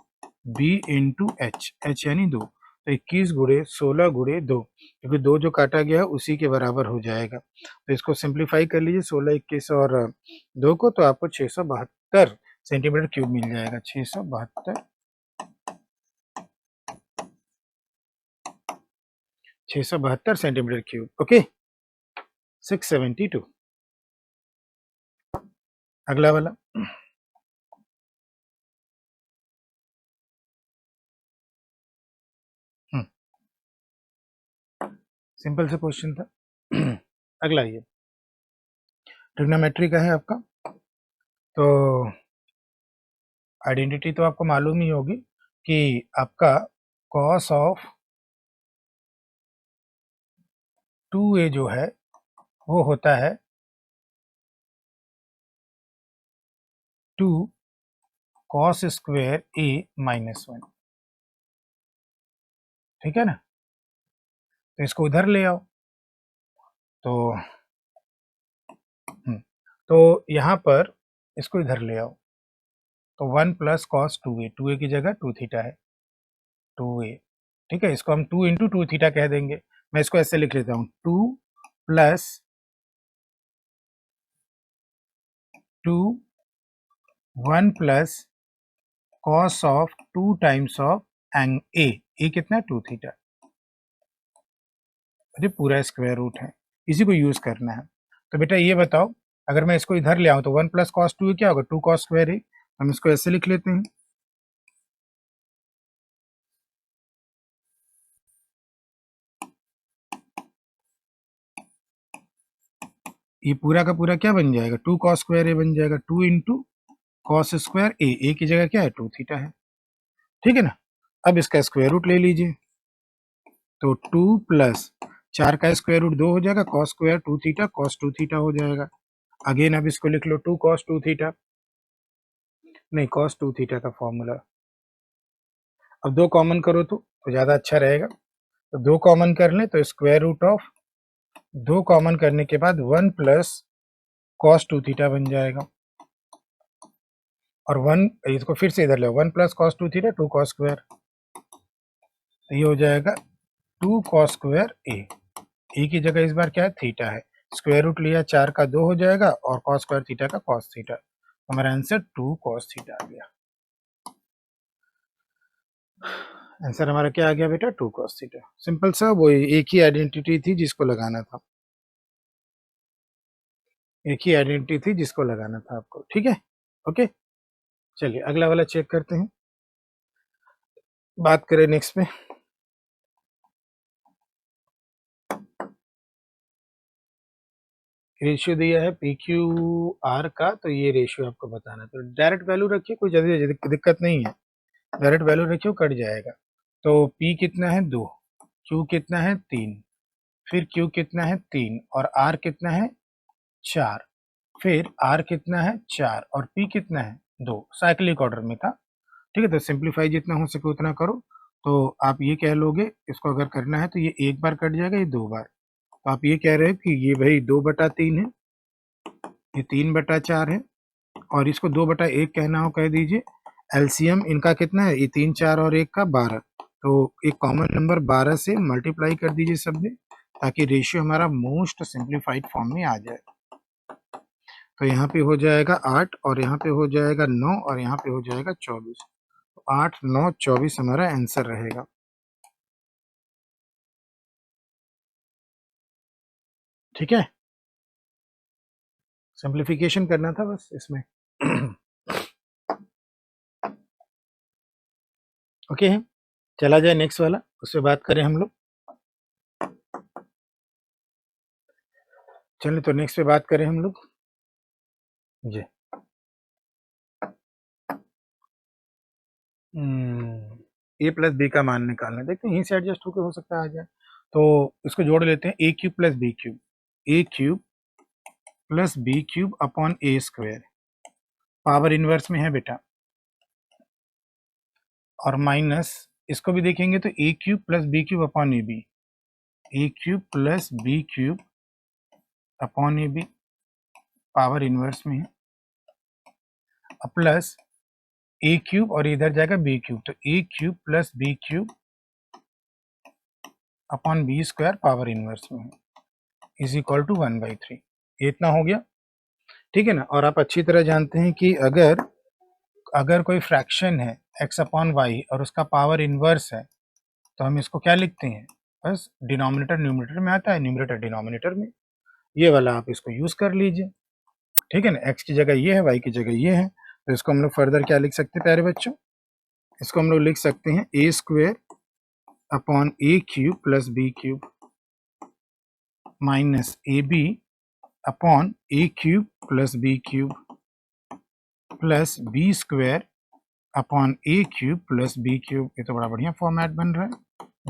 b into h यानी 2। तो 21 गुणे 16 गुणे 2, क्योंकि 2 जो काटा गया है उसी के बराबर हो जाएगा। तो इसको सिंप्लीफाई कर लीजिए 16, 21 और 2 को, तो आपको 672 सेंटीमीटर क्यूब मिल जाएगा। 672 सेंटीमीटर क्यूब। ओके, 672। अगला वाला, सिंपल से क्वेश्चन था। अगला ये ट्रिग्नोमेट्री का है आपका, तो आइडेंटिटी तो आपको मालूम ही होगी कि आपका कॉस ऑफ 2a जो है वो होता है 2 cos स्क्वायर a माइनस 1, ठीक है ना? तो इसको उधर ले आओ, तो तो यहाँ पर इसको इधर ले आओ, तो 1 प्लस कॉस 2a की जगह 2 थीटा है, 2a, ठीक है? इसको हम 2 इंटू 2 थीटा कह देंगे। मैं इसको ऐसे लिख लेता हूँ, 2 plus 2 1 plus cos of 2 times of angle a कितना है, 2 थीटा। अरे पूरा स्क्वायर रूट है, इसी को यूज करना है। तो बेटा ये बताओ, अगर मैं इसको इधर ले आऊं तो 1 प्लस कॉस 2 क्या होगा, 2 कॉस स्क्वायर ए। हम इसको ऐसे लिख लेते हैं, ये पूरा का पूरा क्या बन जाएगा, 2 कॉस स्क्वायर ए बन जाएगा, 2 इंटू कॉस स्क्वायर ए की जगह क्या है, 2 थीटा है, ठीक है ना? अब इसका स्क्वायर रूट ले लीजिए, तो 2 प्लस 4 का स्क्वायर रूट 2 हो जाएगा, cos square 2 theta, cos 2 theta हो जाएगा। अगेन अब इसको लिख लो, 2 कॉस 2 थीटा, नहीं कॉस 2 थीटा का फॉर्मूला। अब 2 कॉमन करो तो ज़्यादा अच्छा रहेगा, तो 2 कॉमन कर लें तो स्क्वायर रूट ऑफ 2 कॉमन करने के बाद 1 प्लस कॉस 2 थीटा बन जाएगा, और 1 इसको फिर से इधर ले, 1 plus cos 2 theta 2 cos square, तो ये हो जाएगा 2 कॉस स्क्वायर ए की जगह इस बार क्या है, थीटा है, स्क्वायर रूट लिया 4 का 2 हो जाएगा और कॉस स्क्वायर थीटा का कॉस थीटा, तो हमारा आंसर 2 कॉस थीटा आ गया। आंसर हमारा क्या आ गया बेटा, 2 कॉस थीटा। सिंपल सा, वो एक ही आइडेंटिटी थी जिसको लगाना था, एक ही आइडेंटिटी थी जिसको लगाना था आपको, ठीक है? ओके, चलिए अगला वाला चेक करते हैं, बात करें नेक्स्ट में। रेशियो दिया है पी क्यू आर का, तो ये रेशियो आपको बताना है, तो डायरेक्ट वैल्यू रखिए, कोई ज़्यादा दिक्कत नहीं है, डायरेक्ट वैल्यू रखिए कट जाएगा। तो P कितना है, 2, Q कितना है, 3, फिर Q कितना है, 3 और R कितना है, 4, फिर R कितना है, 4 और P कितना है, 2, साइक्लिक ऑर्डर में था, ठीक है? तो सिंप्लीफाई जितना हो सके उतना करो, तो आप ये कह लोगे, इसको अगर करना है तो ये एक बार कट जाएगा, ये 2 बार, तो आप ये कह रहे हो कि ये भाई 2/3 है, ये 3/4 है, और इसको 2/1 कहना हो कह दीजिए, एलसीएम इनका कितना है, ये 3 4 और 1 का 12, तो एक कॉमन नंबर 12 से मल्टीप्लाई कर दीजिए सब में, ताकि रेशियो हमारा मोस्ट सिंप्लीफाइड फॉर्म में आ जाए। तो यहाँ पे हो जाएगा 8 और यहाँ पे हो जाएगा 9 और यहाँ पे हो जाएगा 24। 8 9 24 हमारा आंसर रहेगा। ठीक है, सिंप्लीफिकेशन करना था बस इसमें। ओके है, चला जाए नेक्स्ट वाला, उससे बात करें हम लोग। चलिए तो नेक्स्ट पे बात करें हम लोग जी। ए प्लस बी का मान निकालना है, देखते हैं यहीं से एडजस्ट होकर हो सकता है आ जाए। तो इसको जोड़ लेते हैं, a cube plus b cube, a cube plus b cube upon a square, power inverse में है बेटा, और माइनस इसको भी देखेंगे तो a cube plus b cube upon a b, a cube plus b cube upon a b, power inverse में है, प्लस ए क्यूब और इधर जाएगा बी क्यूब, तो a cube plus b cube upon b square power inverse में है, इज इक्वल टू 1/3। ये इतना हो गया, ठीक है ना। और आप अच्छी तरह जानते हैं कि अगर कोई फ्रैक्शन है x अपॉन वाई और उसका पावर इनवर्स है, तो हम इसको क्या लिखते हैं, बस डिनोमिनेटर न्यूमरेटर में आता है, न्यूमरेटर डिनोमिनेटर में, ये वाला आप इसको यूज कर लीजिए। ठीक है ना, x की जगह ये है, y की जगह ये है, तो इसको हम लोग फर्दर क्या लिख सकते हैं प्यारे बच्चों, इसको हम लोग लिख सकते हैं a square upon a cube plus b cube minus a b upon a cube plus b cube plus b square upon a cube plus b cube. ये तो बड़ा बढ़िया फॉर्मेट बन रहा है,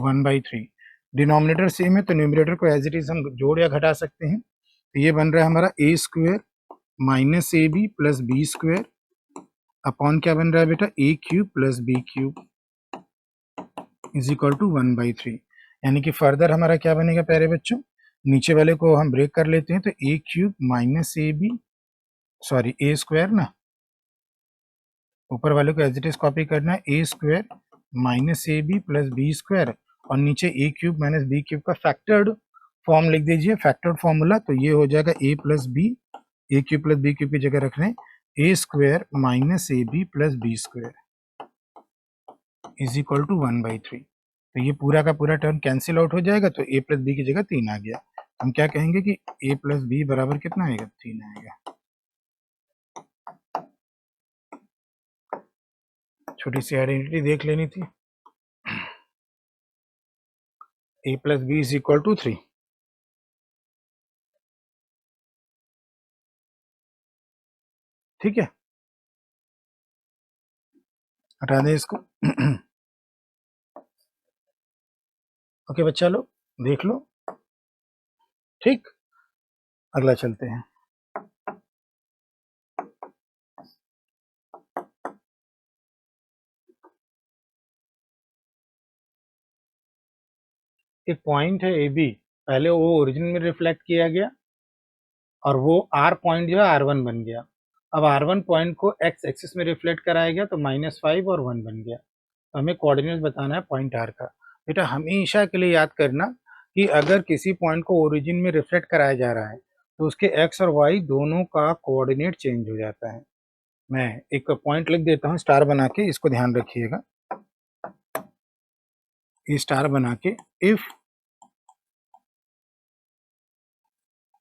1/3। डिनोमिनेटर सेम है तो न्यूमरेटर को एज इट इज हम जोड़ या घटा सकते हैं, तो ये बन रहा है हमारा a square minus a b plus b square upon क्या बन रहा है बेटा, a cube plus b cube is equal to 1/3। यानी कि फर्दर हमारा क्या बनेगा प्यारे बच्चों, नीचे वाले को हम ब्रेक कर लेते हैं, तो a cube minus a b, sorry a square ना, ऊपर वाले को एज इट इज कॉपी करना है, a square minus a b plus b square, और नीचे a cube minus b cube का फैक्टर्ड फॉर्म लिख दीजिए, फैक्टर्ड फॉर्मूला, तो ये हो जाएगा a plus b, a cube plus b cube की जगह रख रहे हैं a square minus a b plus b square is equal to 1/3। तो ये पूरा का पूरा टर्म कैंसिल आउट हो जाएगा, तो ए प्लस बी की जगह 3 आ गया। हम क्या कहेंगे कि ए प्लस बी बराबर कितना आएगा, 3 आएगा। छोटी सी आइडेंटिटी देख लेनी थी, a plus b is equal to 3। ठीक है, हटा दें इसको। ओके बच्चा लोग देख लो, ठीक, अगला चलते हैं। एक पॉइंट है ए बी, पहले वो ओरिजिन में रिफ्लेक्ट किया गया और वो आर पॉइंट जो है R1 बन गया। अब R1 पॉइंट को एक्स एक्सिस में रिफ्लेक्ट कराया गया तो -5 और 1 बन गया। तो हमें कोऑर्डिनेट बताना है पॉइंट आर का। बेटा हमेशा के लिए याद करना कि अगर किसी पॉइंट को ओरिजिन में रिफ्लेक्ट कराया जा रहा है तो उसके एक्स और वाई दोनों का कोऑर्डिनेट चेंज हो जाता है। मैं एक पॉइंट लिख देता हूँ स्टार बना के, इसको ध्यान रखिएगा, ये स्टार बना के, if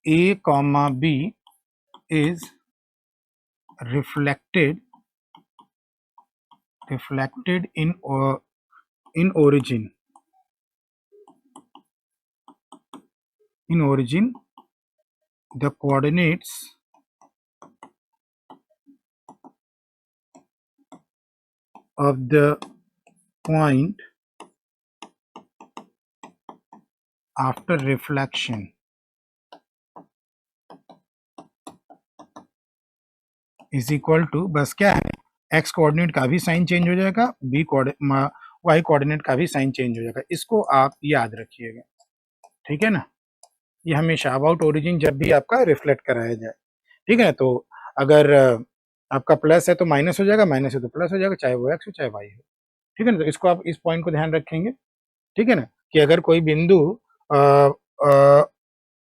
A comma B is reflected in origin, the coordinates of the point after reflection is equal to, बस क्या है, एक्स कोऑर्डिनेट का भी साइन चेंज हो जाएगा, वाई कोऑर्डिनेट का भी साइन चेंज हो जाएगा। इसको आप याद रखिएगा, ठीक है ना। ये हमेशा अबाउट ओरिजिन जब भी आपका रिफ्लेक्ट कराया जाए, ठीक है। तो अगर आपका प्लस है तो माइनस हो जाएगा, माइनस है तो प्लस हो जाएगा, चाहे वो एक्स हो चाहे वाई हो। ठीक है ना, तो इसको आप इस पॉइंट को ध्यान रखेंगे। ठीक है ना, कि अगर कोई बिंदु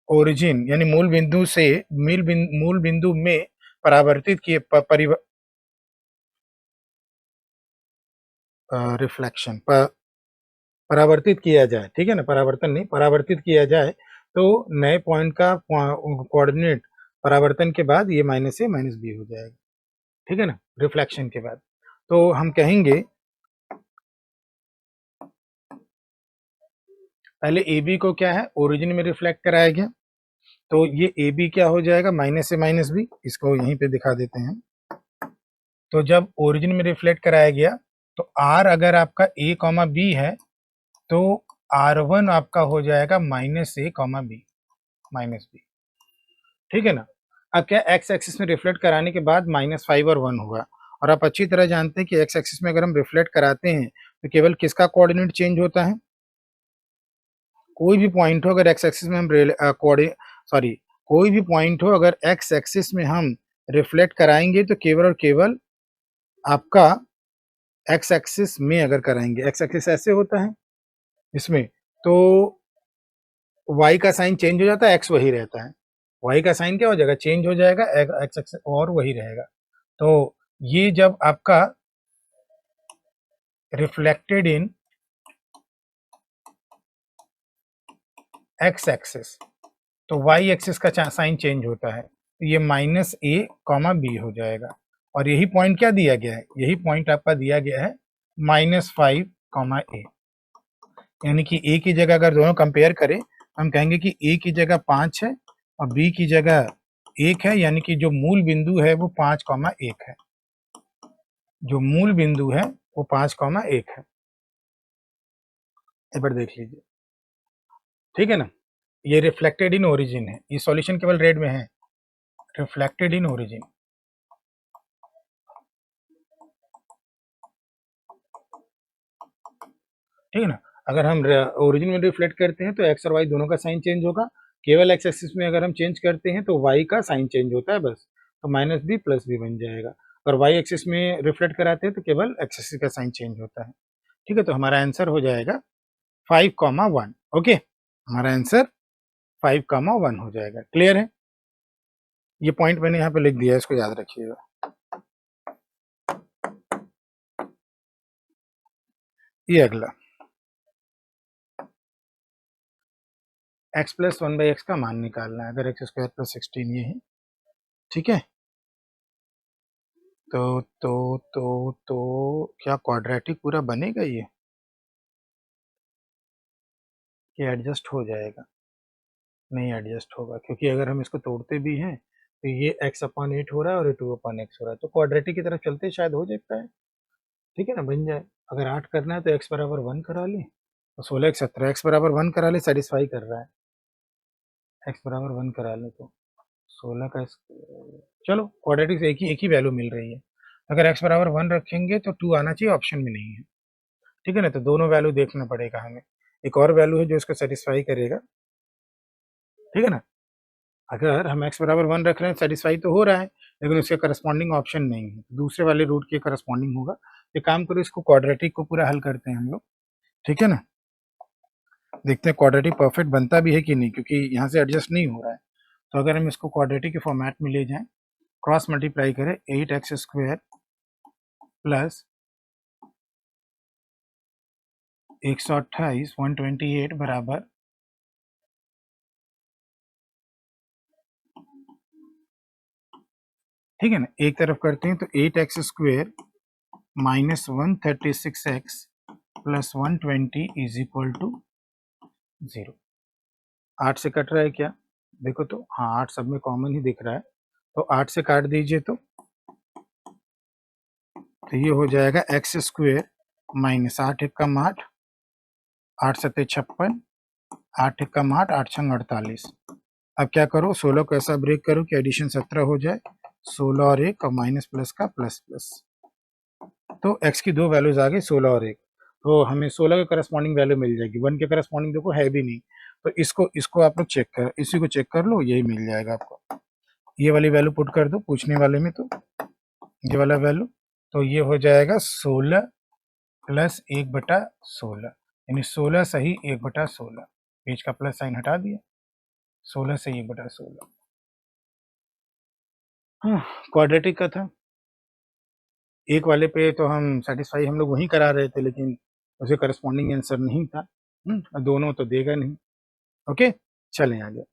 ओरिजिन यानी मूल बिंदु से मूल बिंदु में परावर्तित किए रिफ्लेक्शन परावर्तित किया जाए, ठीक है ना, परावर्तन नहीं परावर्तित किया जाए, तो नए पॉइंट का कोऑर्डिनेट परावर्तन के बाद ये माइनस ए माइनस बी हो जाएगा। ठीक है ना, रिफ्लेक्शन के बाद। तो हम कहेंगे पहले ए बी को क्या है, ओरिजिन में रिफ्लेक्ट कराया गया, तो ये ए बी क्या हो जाएगा, माइनस ए माइनस बी। इसको यहीं पे दिखा देते हैं। तो जब ओरिजिन में रिफ्लेक्ट कराया गया, तो आर अगर आपका ए कॉमा बी है, तो R1 आपका हो जाएगा माइनस ए कॉमा बी माइनस बी। ठीक है ना, अब क्या एक्स एक्सिस में रिफ्लेक्ट कराने के बाद -5 और 1 होगा, और आप अच्छी तरह जानते हैं कि एक्स एक्सिस में अगर हम रिफ्लेक्ट कराते हैं तो केवल किसका कोऑर्डिनेट चेंज होता है, कोई भी पॉइंट हो अगर एक्स एक्सिस में हम सॉरी कोई भी पॉइंट हो अगर एक्स एक्सिस में हम रिफ्लेक्ट कराएंगे तो केवल और केवल आपका एक्स एक्सिस में अगर कराएंगे, एक्स एक्सिस ऐसे होता है इसमें, तो y का साइन चेंज हो जाता है, एक्स वही रहता है। y का साइन क्या हो जाएगा, चेंज हो जाएगा, एक्स एक्सिस और वही रहेगा। तो ये जब आपका रिफ्लेक्टेड इन एक्स एक्सिस, तो y एक्सिस का साइन चेंज होता है, तो ये माइनस ए कॉमा बी हो जाएगा। और यही पॉइंट क्या दिया गया है, यही पॉइंट आपका दिया गया है -5 कॉमा ए, यानी कि ए की जगह अगर दोनों कंपेयर करें, हम कहेंगे कि ए की जगह 5 है और बी की जगह 1 है, यानी कि जो मूल बिंदु है वो 5 कॉमा 1 है, जो मूल बिंदु है वो 5 कॉमा 1 है। एक बार देख लीजिए। ठीक है ना, ये रिफ्लेक्टेड इन ओरिजिन है, ये सॉल्यूशन केवल रेड में है, रिफ्लेक्टेड इन ओरिजिन। ठीक है ना, अगर हम ओरिजिन में रिफ्लेक्ट करते हैं तो एक्स और वाई दोनों का साइन चेंज होगा, केवल एक्स एक्सिस में अगर हम चेंज करते हैं तो वाई का साइन चेंज होता है बस, तो माइनस बी प्लस बी बन जाएगा। और वाई एक्सिस में रिफ्लेक्ट कराते हैं तो केवल एक्स एक्सिस का साइन चेंज होता है। ठीक है, तो हमारा आंसर हो जाएगा 5,1। ओके, हमारा आंसर 5,1 हो जाएगा। क्लियर है, ये पॉइंट मैंने यहाँ पे लिख दिया है, इसको याद रखिएगा। ये अगला x प्लस 1/x का मान निकालना है, अगर x स्क्वायर प्लस 16 ये है। ठीक है, तो क्या क्वाड्रेटिक पूरा बनेगा ये, एडजस्ट हो जाएगा, नहीं एडजस्ट होगा, क्योंकि अगर हम इसको तोड़ते भी हैं तो ये x/8 हो रहा है और ये 2/x हो रहा है, तो क्वाड्रेटिक की तरफ चलते शायद हो सकता है। ठीक है ना, बन जाए। अगर 8 करना है तो x बराबर 1 करा ले, और 16 x 17, x बराबर 1 करा ले, सेटिस्फाई कर रहा है, x बराबर 1 करा ले तो 16 का चलो क्वाड्रेटिक से एक ही वैल्यू मिल रही है। अगर x बराबर 1 रखेंगे तो 2 आना चाहिए, ऑप्शन में नहीं है। ठीक है ना, तो दोनों वैल्यू देखना पड़ेगा हमें, एक और वैल्यू है जो इसको सेटिस्फाई करेगा। ठीक है ना, अगर हम x बराबर 1 रख रहे हैं सेटिस्फाई तो हो रहा है, लेकिन उसके करस्पॉन्डिंग ऑप्शन नहीं है, दूसरे वाले रूट के करस्पॉन्डिंग होगा। ये काम करो, इसको क्वाड्रेटिक को पूरा हल करते हैं हम लोग। ठीक है ना, देखते हैं क्वाड्रेटिक परफेक्ट बनता भी है कि नहीं, क्योंकि यहाँ से एडजस्ट नहीं हो रहा है। तो अगर हम इसको क्वाड्रेटिक के फॉर्मेट में ले जाएं, क्रॉस मल्टीप्लाई करें 8x स्क्वायर प्लस 128 128 बराबर ठीक है ना, एक तरफ करते हैं तो 8x square minus 136x plus 120 is equal to 0। 8 से कट रहा है क्या, देखो तो, हाँ 8 सब में कॉमन ही दिख रहा है, तो 8 से काट दीजिए तो ये हो जाएगा x स्क्वायर माइनस 8 एकम 8, 8 सत्ते 56, 8 एकम 8, 8 छंग 48। अब क्या करो, 16 को ऐसा ब्रेक करो कि एडिशन 17 हो जाए, 16 और 1 और माइनस प्लस का प्लस प्लस, तो x की दो वैल्यूज आ गई 16 और 1, तो हमें 16 के करस्पॉन्डिंग वैल्यू मिल जाएगी, 1 के करस्पॉन्डिंग देखो है भी नहीं, तो इसको आप लोग चेक कर, इसी को चेक कर लो, यही मिल जाएगा आपको। ये वाली वैल्यू पुट कर दो पूछने वाले में, तो ये वाला वैल्यू, तो ये हो जाएगा 16 प्लस 1/16, यानी 16 सही 1/16। बीच का प्लस साइन हटा दिया, 16 से 1/16। हाँ, क्वाड्रेटिक का था। एक वाले पे तो हम सेटिस्फाई हम लोग वहीं करा रहे थे, लेकिन उसे करस्पॉन्डिंग आंसर नहीं था। दोनों तो देगा नहीं। ओके, चलें आगे।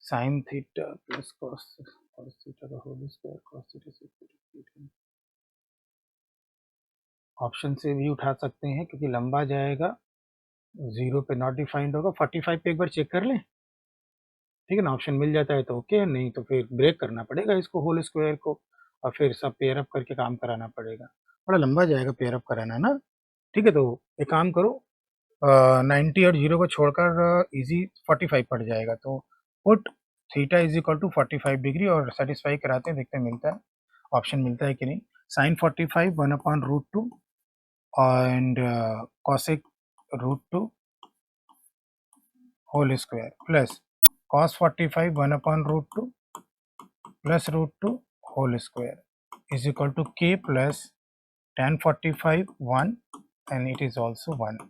Sine theta plus cos theta का होल स्क्वायर कॉस थीटा से ऑप्शन से भी उठा सकते हैं, क्योंकि लंबा जाएगा, 0 पे नॉट डिफाइंड होगा। 45 पे एक बार चेक कर लें, ठीक है ना। ऑप्शन मिल जाता है तो ओके, नहीं तो फिर ब्रेक करना पड़ेगा इसको, होल स्क्वायर को, और फिर सब पेयर अप करके काम कराना पड़ेगा। बड़ा लंबा जाएगा पेयर अप कराना ना। ठीक है, तो एक काम करो, 90 और 0 को छोड़कर इजी 45 पड़ जाएगा। तो put theta is equal to 45 degree और सेटिस्फाई कराते हैं, देखते हैं मिलता है, ऑप्शन मिलता है कि नहीं। Sine 45 1/√2 and cosec √2 whole square plus cos 45 1/√2 plus √2 whole square is equal to k plus tan 45 1 and it is also 1.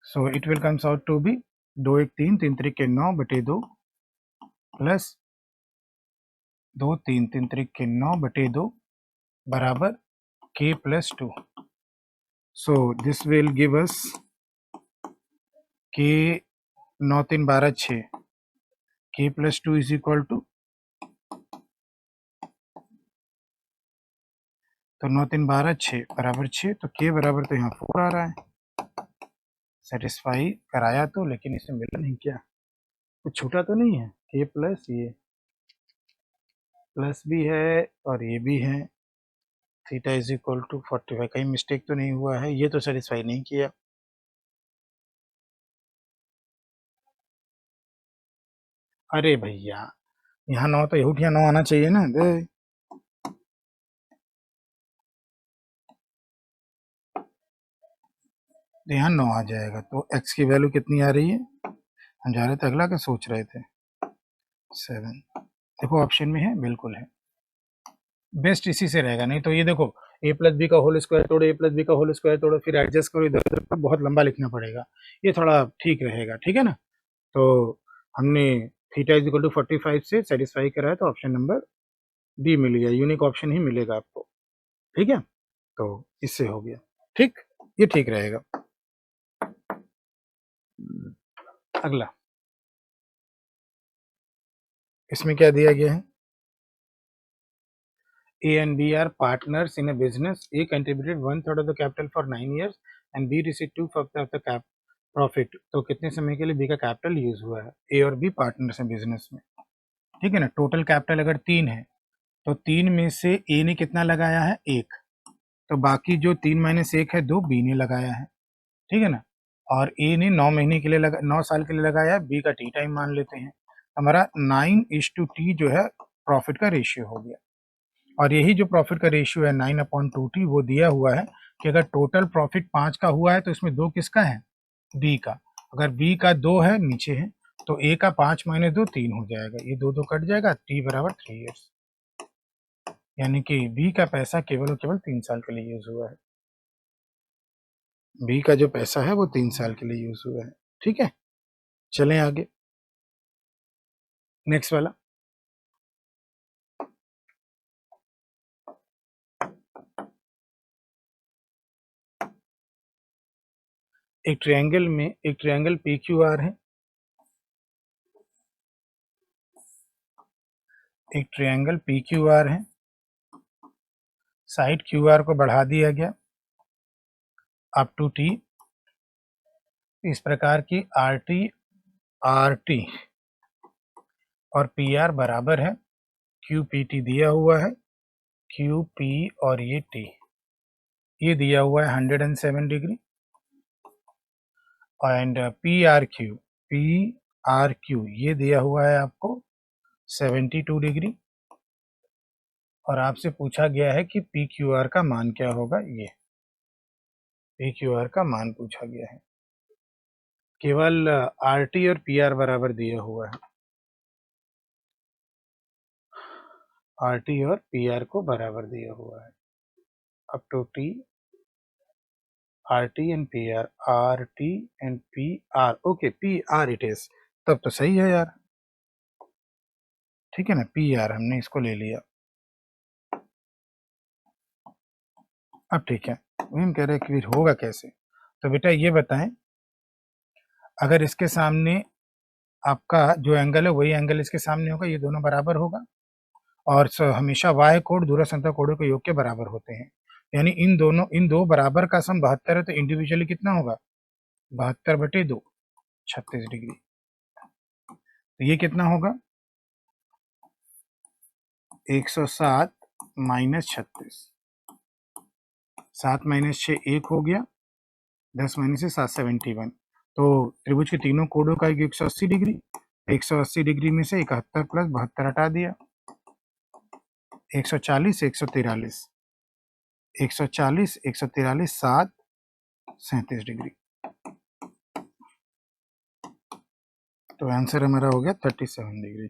So it will comes out to be 2 1 3 3 3 के 9 बटे 2 प्लस 2 3 3 3 के 9 बटे 2 बराबर k plus 2. So this will give us k 9 3 12 6 k plus 2 is equal to, तो 9 3 12 6 बराबर 6, तो k बराबर तो यहाँ 4 आ रहा है। सेटिस्फाई कराया तो, लेकिन इसमें मिला नहीं क्या, कुछ छूटा तो नहीं है। k प्लस ये प्लस भी है और ये भी है, थीटा इज इक्वल टू 45, कहीं मिस्टेक तो नहीं हुआ है, ये तो सेटिस्फाई नहीं किया। अरे भैया, यहाँ 9 तो यहाँ 9 आना चाहिए ना दे। तो यहाँ 9 आ जाएगा, तो x की वैल्यू कितनी आ रही है, हम जा रहे थे अगला, क्या सोच रहे थे, 7। देखो ऑप्शन में है, बिल्कुल है, बेस्ट इसी से रहेगा। नहीं तो ये देखो, a प्लस बी का होल स्क्वायर तोड़ो, a प्लस बी का होल स्क्वायर तोड़ो, फिर एडजस्ट करो इधर उधर, तो बहुत लंबा लिखना पड़ेगा, ये थोड़ा ठीक रहेगा, ठीक है ना। तो हमने थीटा इज इक्वल टू 45 से सेटिस्फाई कराया, तो ऑप्शन नंबर डी मिल गया, यूनिक ऑप्शन ही मिलेगा आपको, ठीक है। तो इससे हो गया ठीक, ये ठीक रहेगा। अगला, इसमें क्या दिया गया है, A and B are partners in a business. A contributed 1/3 of the capital for 9 years and B received 2/5 of the cap profit. तो कितने समय के लिए बी का कैपिटल यूज हुआ है। ए और बी पार्टनर्स हैं बिजनेस में, ठीक है ना। टोटल कैपिटल अगर 3 है, तो 3 में से ए ने कितना लगाया है, 1, तो बाकी जो 3 माइनस 1 है 2 बी ने लगाया है, ठीक है ना। और ए ने 9 महीने के लिए 9 साल के लिए लगाया, बी का टी टाइम मान लेते हैं, हमारा 9:T जो है प्रॉफिट का रेशियो हो गया। और यही जो प्रॉफिट का रेशियो है 9/2T, वो दिया हुआ है कि अगर टोटल प्रॉफिट 5 का हुआ है, तो इसमें 2 किसका है, बी का। अगर बी का 2 है, नीचे है, तो ए का 5 माइनस 2 3 हो जाएगा, ये 2 2 कट जाएगा, टी बराबर 3 ईयर्स, यानी कि बी का पैसा केवल और केवल 3 साल के लिए यूज हुआ है। बी का जो पैसा है वो 3 साल के लिए यूज हुआ है, ठीक है। चलें आगे, नेक्स्ट वाला। एक ट्रायंगल पी क्यू आर है, एक ट्रायंगल पी क्यू आर है, साइड क्यू आर को बढ़ा दिया गया अप टू टी, इस प्रकार की आर टी और पी आर बराबर है क्यू पी टी, दिया हुआ है क्यू पी और ये टी, ये दिया हुआ है 107 degree, and P are Q ये दिया हुआ है आपको 72 डिग्री, और आपसे पूछा गया है कि पी क्यू आर का मान क्या होगा। ये पी क्यू आर का मान पूछा गया है। केवल आर टी और पी आर बराबर दिया हुआ है, आर टी और पी आर को बराबर दिया हुआ है। Up to T R T and P R, R T and P R, okay P R it is, तब तो सही है यार, ठीक है ना, पी आर हमने इसको ले लिया। अब ठीक है, वही हम कह रहे हैं कि फिर होगा कैसे। तो बेटा ये बताएं, अगर इसके सामने आपका जो एंगल है वही एंगल इसके सामने होगा, ये दोनों बराबर होगा, और हमेशा वाई कोड दूरसंख्या कोडों के योग के बराबर होते हैं। यानी इन दो बराबर का सम 72 है, तो इंडिविजुअली कितना होगा 72/2, 36 डिग्री। तो ये कितना होगा 107 माइनस 36, 7 माइनस 6 1 हो गया, 10 माइनस से 7 71। तो त्रिभुज के तीनों कोडों का 180 डिग्री, 180 डिग्री में से 71 प्लस 72 हटा दिया, 140 143, 140 143 7 37 डिग्री। तो आंसर हमारा हो गया 37 डिग्री।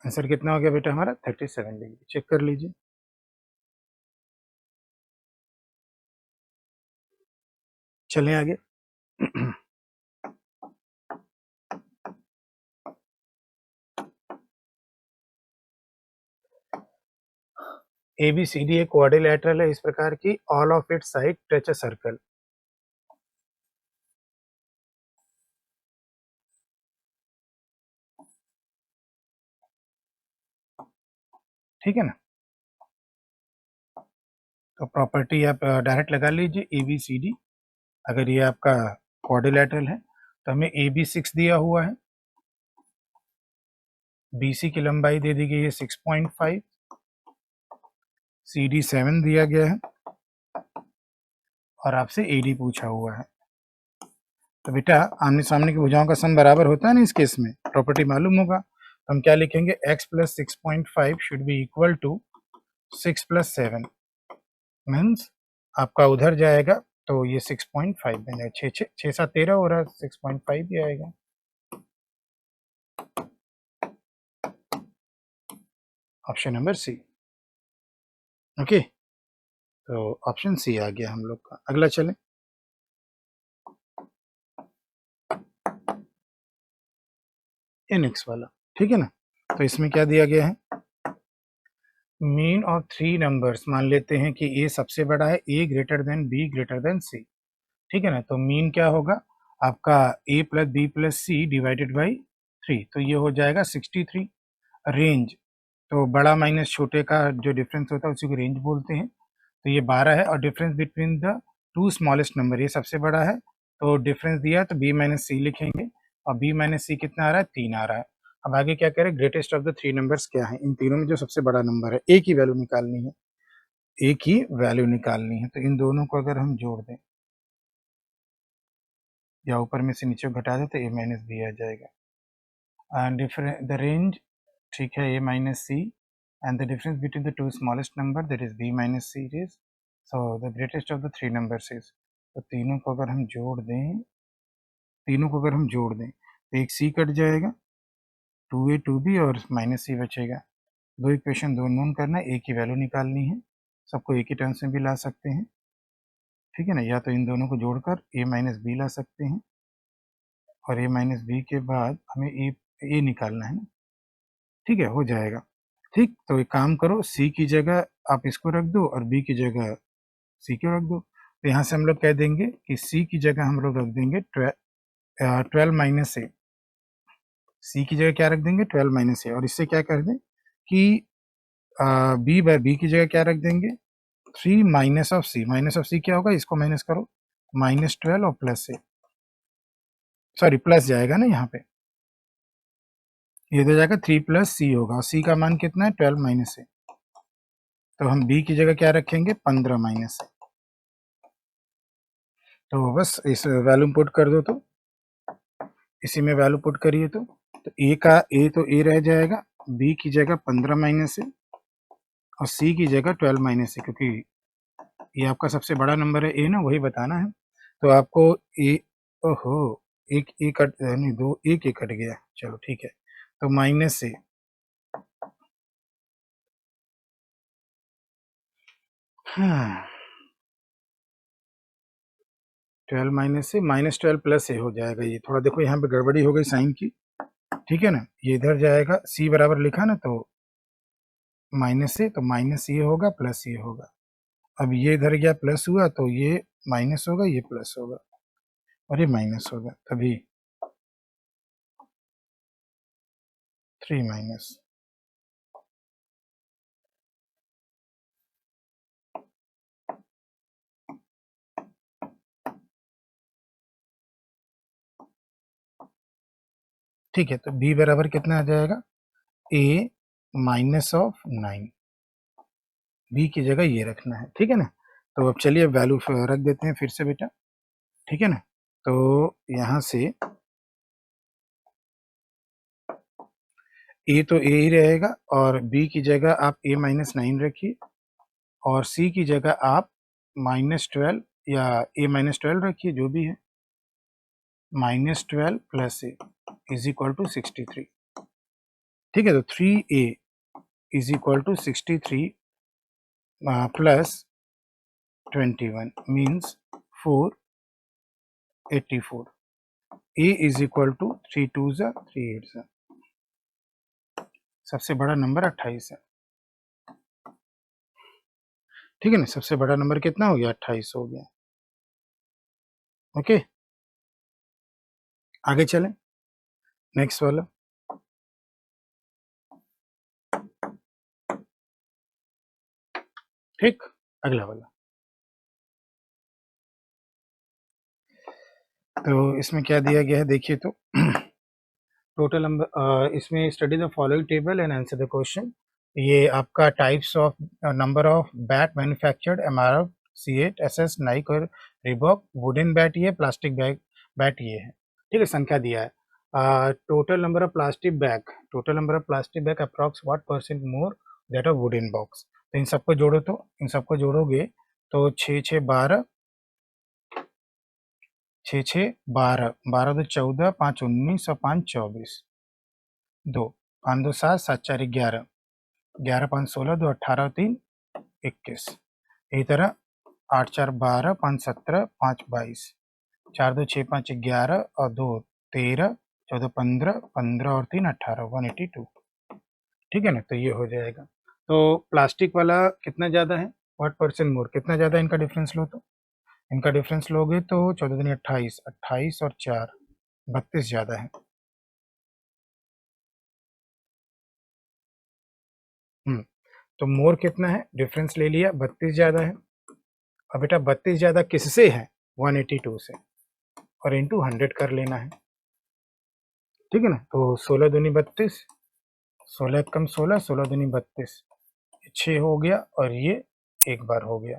आंसर कितना हो गया बेटा हमारा 37 डिग्री। चेक कर लीजिए। चलें आगे। ए बी सी डी एक क्वाड्रिलैटरल है इस प्रकार की, all of its side touch a circle. ठीक है ना, तो प्रॉपर्टी आप डायरेक्ट लगा लीजिए, ए बी सी डी अगर ये आपका क्वाड्रिलैटरल है तो हमें ए बी 6 दिया हुआ है, बी सी की लंबाई दे दी गई है 6.5, सी डी 7 दिया गया है, और आपसे ए डी पूछा हुआ है। तो बेटा आमने सामने की भुजाओं का सम बराबर होता है ना, इस केस में प्रॉपर्टी मालूम होगा, तो हम क्या लिखेंगे, x plus 6.5 should be equal to 6 plus 7, means आपका उधर जाएगा तो ये 6.5 बन जाएगा, 6 7 13 हो रहा है, 6.5 भी आएगा। Option number C. ओके, तो ऑप्शन सी आ गया हम लोग का। अगला चलें। ये नेक्स्ट वाला, ठीक है ना, तो इसमें क्या दिया गया है, मीन ऑफ 3 नंबर्स, मान लेते हैं कि ए सबसे बड़ा है, A greater than B greater than C, ठीक है ना, तो मीन क्या होगा आपका A plus B plus C divided by 3, तो ये हो जाएगा 63। रेंज, तो बड़ा माइनस छोटे का जो डिफरेंस होता है उसी को रेंज बोलते हैं, तो ये 12 है, और difference between the two smallest number, ये सबसे बड़ा है, तो डिफरेंस दिया है तो बी माइनस सी लिखेंगे, और बी माइनस सी कितना आ रहा है 3 आ रहा है। अब आगे क्या करें, ग्रेटेस्ट ऑफ द 3 नंबर्स क्या है, इन तीनों में जो सबसे बड़ा नंबर है ए की वैल्यू निकालनी है, ए की वैल्यू निकालनी है, तो इन दोनों को अगर हम जोड़ दें या ऊपर में से नीचे घटा दें तो ए माइनस बी आ जाएगा, एंड द रेंज, ठीक है, A minus C, and the difference between the two smallest number, that is b minus c is, so the greatest of the 3 numbers is, तो तीनों को अगर हम जोड़ दें तो एक c कट जाएगा, 2a 2b और माइनस c बचेगा। दो इक्वेशन दो नोन करना है, a की वैल्यू निकालनी है, सबको एक ही टर्म्स में भी ला सकते हैं, ठीक है ना, या तो इन दोनों को जोड़कर a माइनस बी ला सकते हैं, और a माइनस बी के बाद हमें a निकालना है ना, ठीक है, हो जाएगा। ठीक, तो एक काम करो, सी की जगह आप इसको रख दो और बी की जगह सी को रख दो, तो यहाँ से हम लोग कह देंगे कि सी की जगह हम लोग रख देंगे 12 माइनस ए, सी की जगह क्या रख देंगे 12 माइनस ए, और इससे क्या कर दें कि बी बाय बी की जगह क्या रख देंगे 3 minus of C, minus of C क्या होगा, इसको माइनस करो, -12 और प्लस ए, सॉरी प्लस जाएगा ना यहाँ पे, ये हो जाएगा 3 प्लस सी होगा, और सी का मान कितना है 12 माइनस ए, तो हम बी की जगह क्या रखेंगे 15 माइनस ए, तो बस इस वैल्यू पुट कर दो, तो इसी में वैल्यू पुट करिए, तो ए का ए तो ए रह जाएगा, बी की जगह 15 माइनस ए, और सी की जगह 12 माइनस ए, क्योंकि ये आपका सबसे बड़ा नंबर है ए ना, वही बताना है। तो आपको ए, ओहो, एक ए कट नहीं, दो एक ए कट गया, चलो ठीक है। तो माइनस ए, हाँ, 12 माइनस से -12 प्लस ए हो जाएगा। ये थोड़ा देखो यहाँ पे गड़बड़ी हो गई साइन की, ठीक है ना। ये इधर जाएगा, सी बराबर लिखा ना, तो माइनस से, तो माइनस ये होगा प्लस ये होगा। अब ये इधर गया प्लस हुआ, तो ये माइनस होगा, ये प्लस होगा, और ये माइनस होगा, तभी 3 माइनस। ठीक है, तो बी बराबर कितना आ जाएगा, ए माइनस ऑफ 9। बी की जगह ये रखना है, ठीक है ना। तो अब चलिए वैल्यू रख देते हैं फिर से बेटा, ठीक है ना। तो यहाँ से ए तो ए ही रहेगा, और बी की जगह आप ए माइनस 9 रखिए, और सी की जगह आप -12 या ए -12 रखिए, जो भी है। -12 plus a is equal to 63, ठीक है। तो 3a is equal to 63 plus 21 means 484। a is equal to 3 2 ज़ा 3 8 ज़ा, सबसे बड़ा नंबर 28 है, ठीक है ना। सबसे बड़ा नंबर कितना हो गया, 28 हो गया। ओके, आगे चलें, नेक्स्ट वाला। ठीक, अगला वाला। तो इसमें क्या दिया गया है देखिए, तो टोटल नंबर, इसमें study the following table and answer the question. ये आपका types of number of bat manufactured, MRF, C8, SS, Naik और रिबॉक। वुडन बैट ये, प्लास्टिक बैग बैट ये है, ठीक है। संख्या दिया है, total number of plastic bag, total number of plastic bag approx what percent more that of wooden box. तो इन सबको जोड़ो, तो इन सबको जोड़ोगे तो 6 6 12, 6 6 12, 12 2 14, 5 19 और 5 24, 2 5 2 7, 7 4 11, 11 5 16, 2 18 3 21। इसी तरह 8 4 12, 5 17, 5 22, 4 2 6 5 11 और 2 13, 14 15, 15 और 3 18, 182, ठीक है ना। तो ये हो जाएगा। तो प्लास्टिक वाला कितना ज़्यादा है, व्हाट परसेंट मोर, कितना ज़्यादा इनका डिफरेंस लो, तो इनका डिफरेंस लोगे तो 14 दूनी 28, 28 और 4 32 ज़्यादा है। तो मोर कितना है, डिफरेंस ले लिया, 32 ज़्यादा है। अब बेटा 32 ज़्यादा किससे है, 182 से, और इंटू 100 कर लेना है, ठीक है ना। तो 16 दूनी 32, 16 कम 16, 16 दूनी 32, 6 हो गया, और ये एक बार हो गया।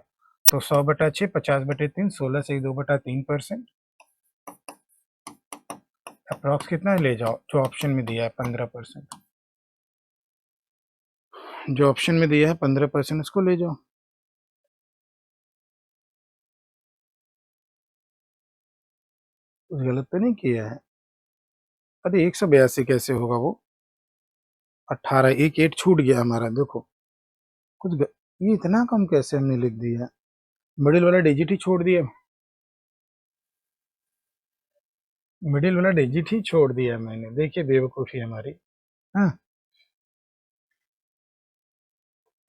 तो 100/6, 50/3, 16 से 2/3%, अप्रॉक्स कितना ले जाओ, जो ऑप्शन में दिया है 15%, जो ऑप्शन में दिया है 15% उसको ले जाओ। कुछ गलत तो नहीं किया है। अरे 182 कैसे होगा वो, 18, एक 8 छूट गया हमारा, देखो ये इतना कम कैसे हमने लिख दिया, मिडिल वाला डिजिट ही छोड़ दिया, मिडिल वाला डिजिट ही छोड़ दिया मैंने, देखिए बेवकूफ़ी हमारी। हाँ,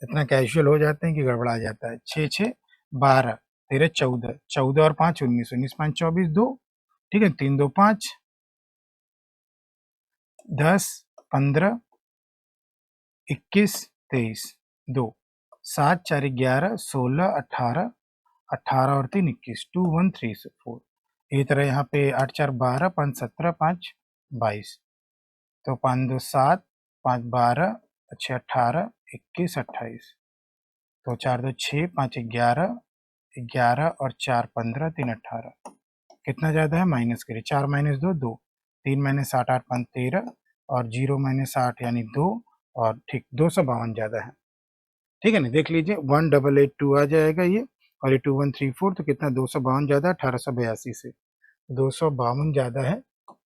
इतना कैजुअल हो जाते हैं कि गड़बड़ा जाता है। 6 6 12, 13 14, 14 और 5 19, 19 5 24, 2, ठीक है। 3 2 5, 10 15, 21 23, 2, 7 4 11, 16 18, 18 और 3 21, 2 1 3 4। इसी तरह यहाँ पे 8 4 12, 5 17, 5 22, तो 5 2 7, 5 12, 6 18, 21 28, तो 4 2 6, 5 11, 11 और 4 15, 3 18। कितना ज़्यादा है, माइनस करिए, 4 माइनस 2 2, 3 माइनस 8 8 5 13, और 0 माइनस 8 यानी 2, और ठीक 252 ज़्यादा है। ठीक है ना, देख लीजिए 1882 आ जाएगा ये, और ये 2134, तो कितना 252 ज्यादा 1882 से, 252 ज्यादा है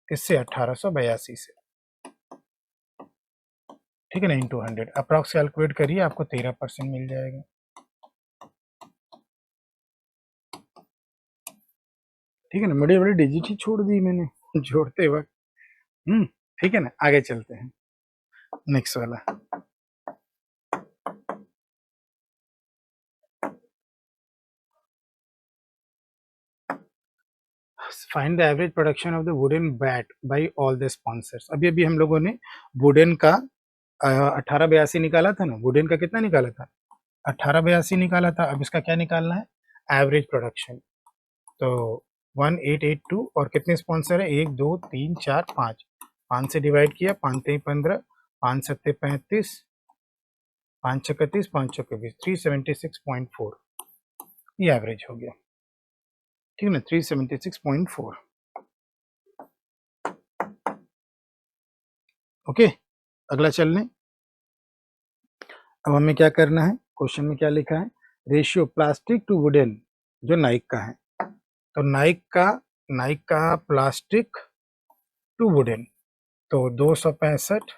किससे, 1882 से, ठीक है ना, इंटू 100 अप्रॉक्स कैलकुलेट करिए, आपको 13% मिल जाएगा। ठीक है ना, बड़े बड़े डिजिट ही छोड़ दी मैंने जोड़ते वक्त। ठीक है ना, आगे चलते हैं नेक्स्ट वाला। Find the average production of the wooden bat by all the sponsors. अभी अभी हम लोगों ने वुडन का 1882 निकाला था ना, वुडन का कितना निकाला था, 1882 निकाला था। अब इसका क्या निकालना है, एवरेज प्रोडक्शन। तो 1882 और कितने स्पॉन्सर है, 1 2 3 4 5, 5 से डिवाइड किया, 5 3 15, 5 7 35, 5 6 31, 5 6 20, 376.4, ये एवरेज हो गया। ठीक है ना, 376.4। ओके, अगला चल लें। अब हमें क्या करना है, क्वेश्चन में क्या लिखा है, रेशियो प्लास्टिक टू वुडन, जो नाइक का है, तो नाइक का प्लास्टिक टू वुडन, तो 265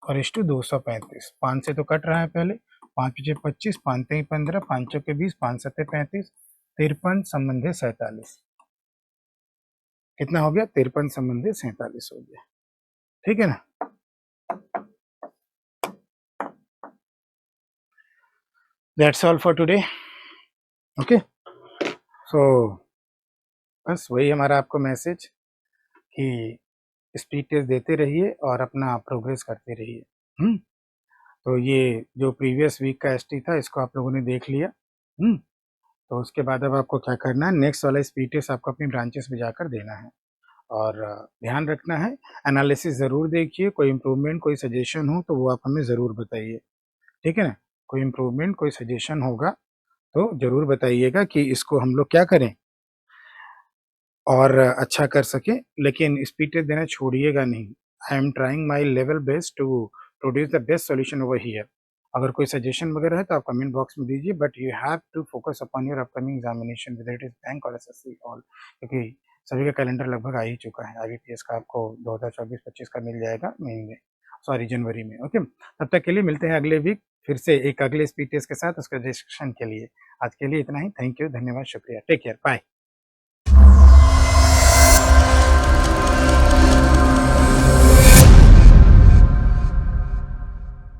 और इस टू 235, 5 से तो कट रहा है पहले, 5 पीछे 25, 5 3 15, 5 चौके 20, 5 7 35, 53 संबंधे 47, कितना हो गया, 53 संबंधे 47 हो गया। ठीक है ना, that's all for today. Okay, so बस वही हमारा आपको मैसेज कि स्पीड टेस्ट देते रहिए और अपना प्रोग्रेस करते रहिए। तो ये जो प्रीवियस वीक का एसटी था, इसको आप लोगों ने देख लिया। तो उसके बाद अब आपको क्या करना है, नेक्स्ट वाला स्पीड टेस्ट आपको अपनी ब्रांचेस में जाकर देना है, और ध्यान रखना है, एनालिसिस ज़रूर देखिए, कोई इम्प्रूवमेंट कोई सजेशन हो तो वो आप हमें ज़रूर बताइए। ठीक है ना, कोई इम्प्रूवमेंट कोई सजेशन होगा तो ज़रूर बताइएगा कि इसको हम लोग क्या करें और अच्छा कर सकें, लेकिन स्पीड टेस्ट देना छोड़िएगा नहीं। I am trying my level best to produce the best solution over here. अगर कोई सजेशन वगैरह है तो आप कमेंट बॉक्स में दीजिए, but you have to focus upon your upcoming examination whether it is bank और एसएससी ऑल, क्योंकि सभी का कैलेंडर लगभग आ ही चुका है। आईबीपीएस का आपको 2024-25 का मिल जाएगा मई में, सॉरी जनवरी में। ओके, तब तक के लिए मिलते हैं अगले वीक फिर से एक अगले स्पीड टेस्ट के साथ उसका डिस्कशन के लिए। आज के लिए इतना ही, थैंक यू, धन्यवाद, शुक्रिया, टेक केयर, बाय।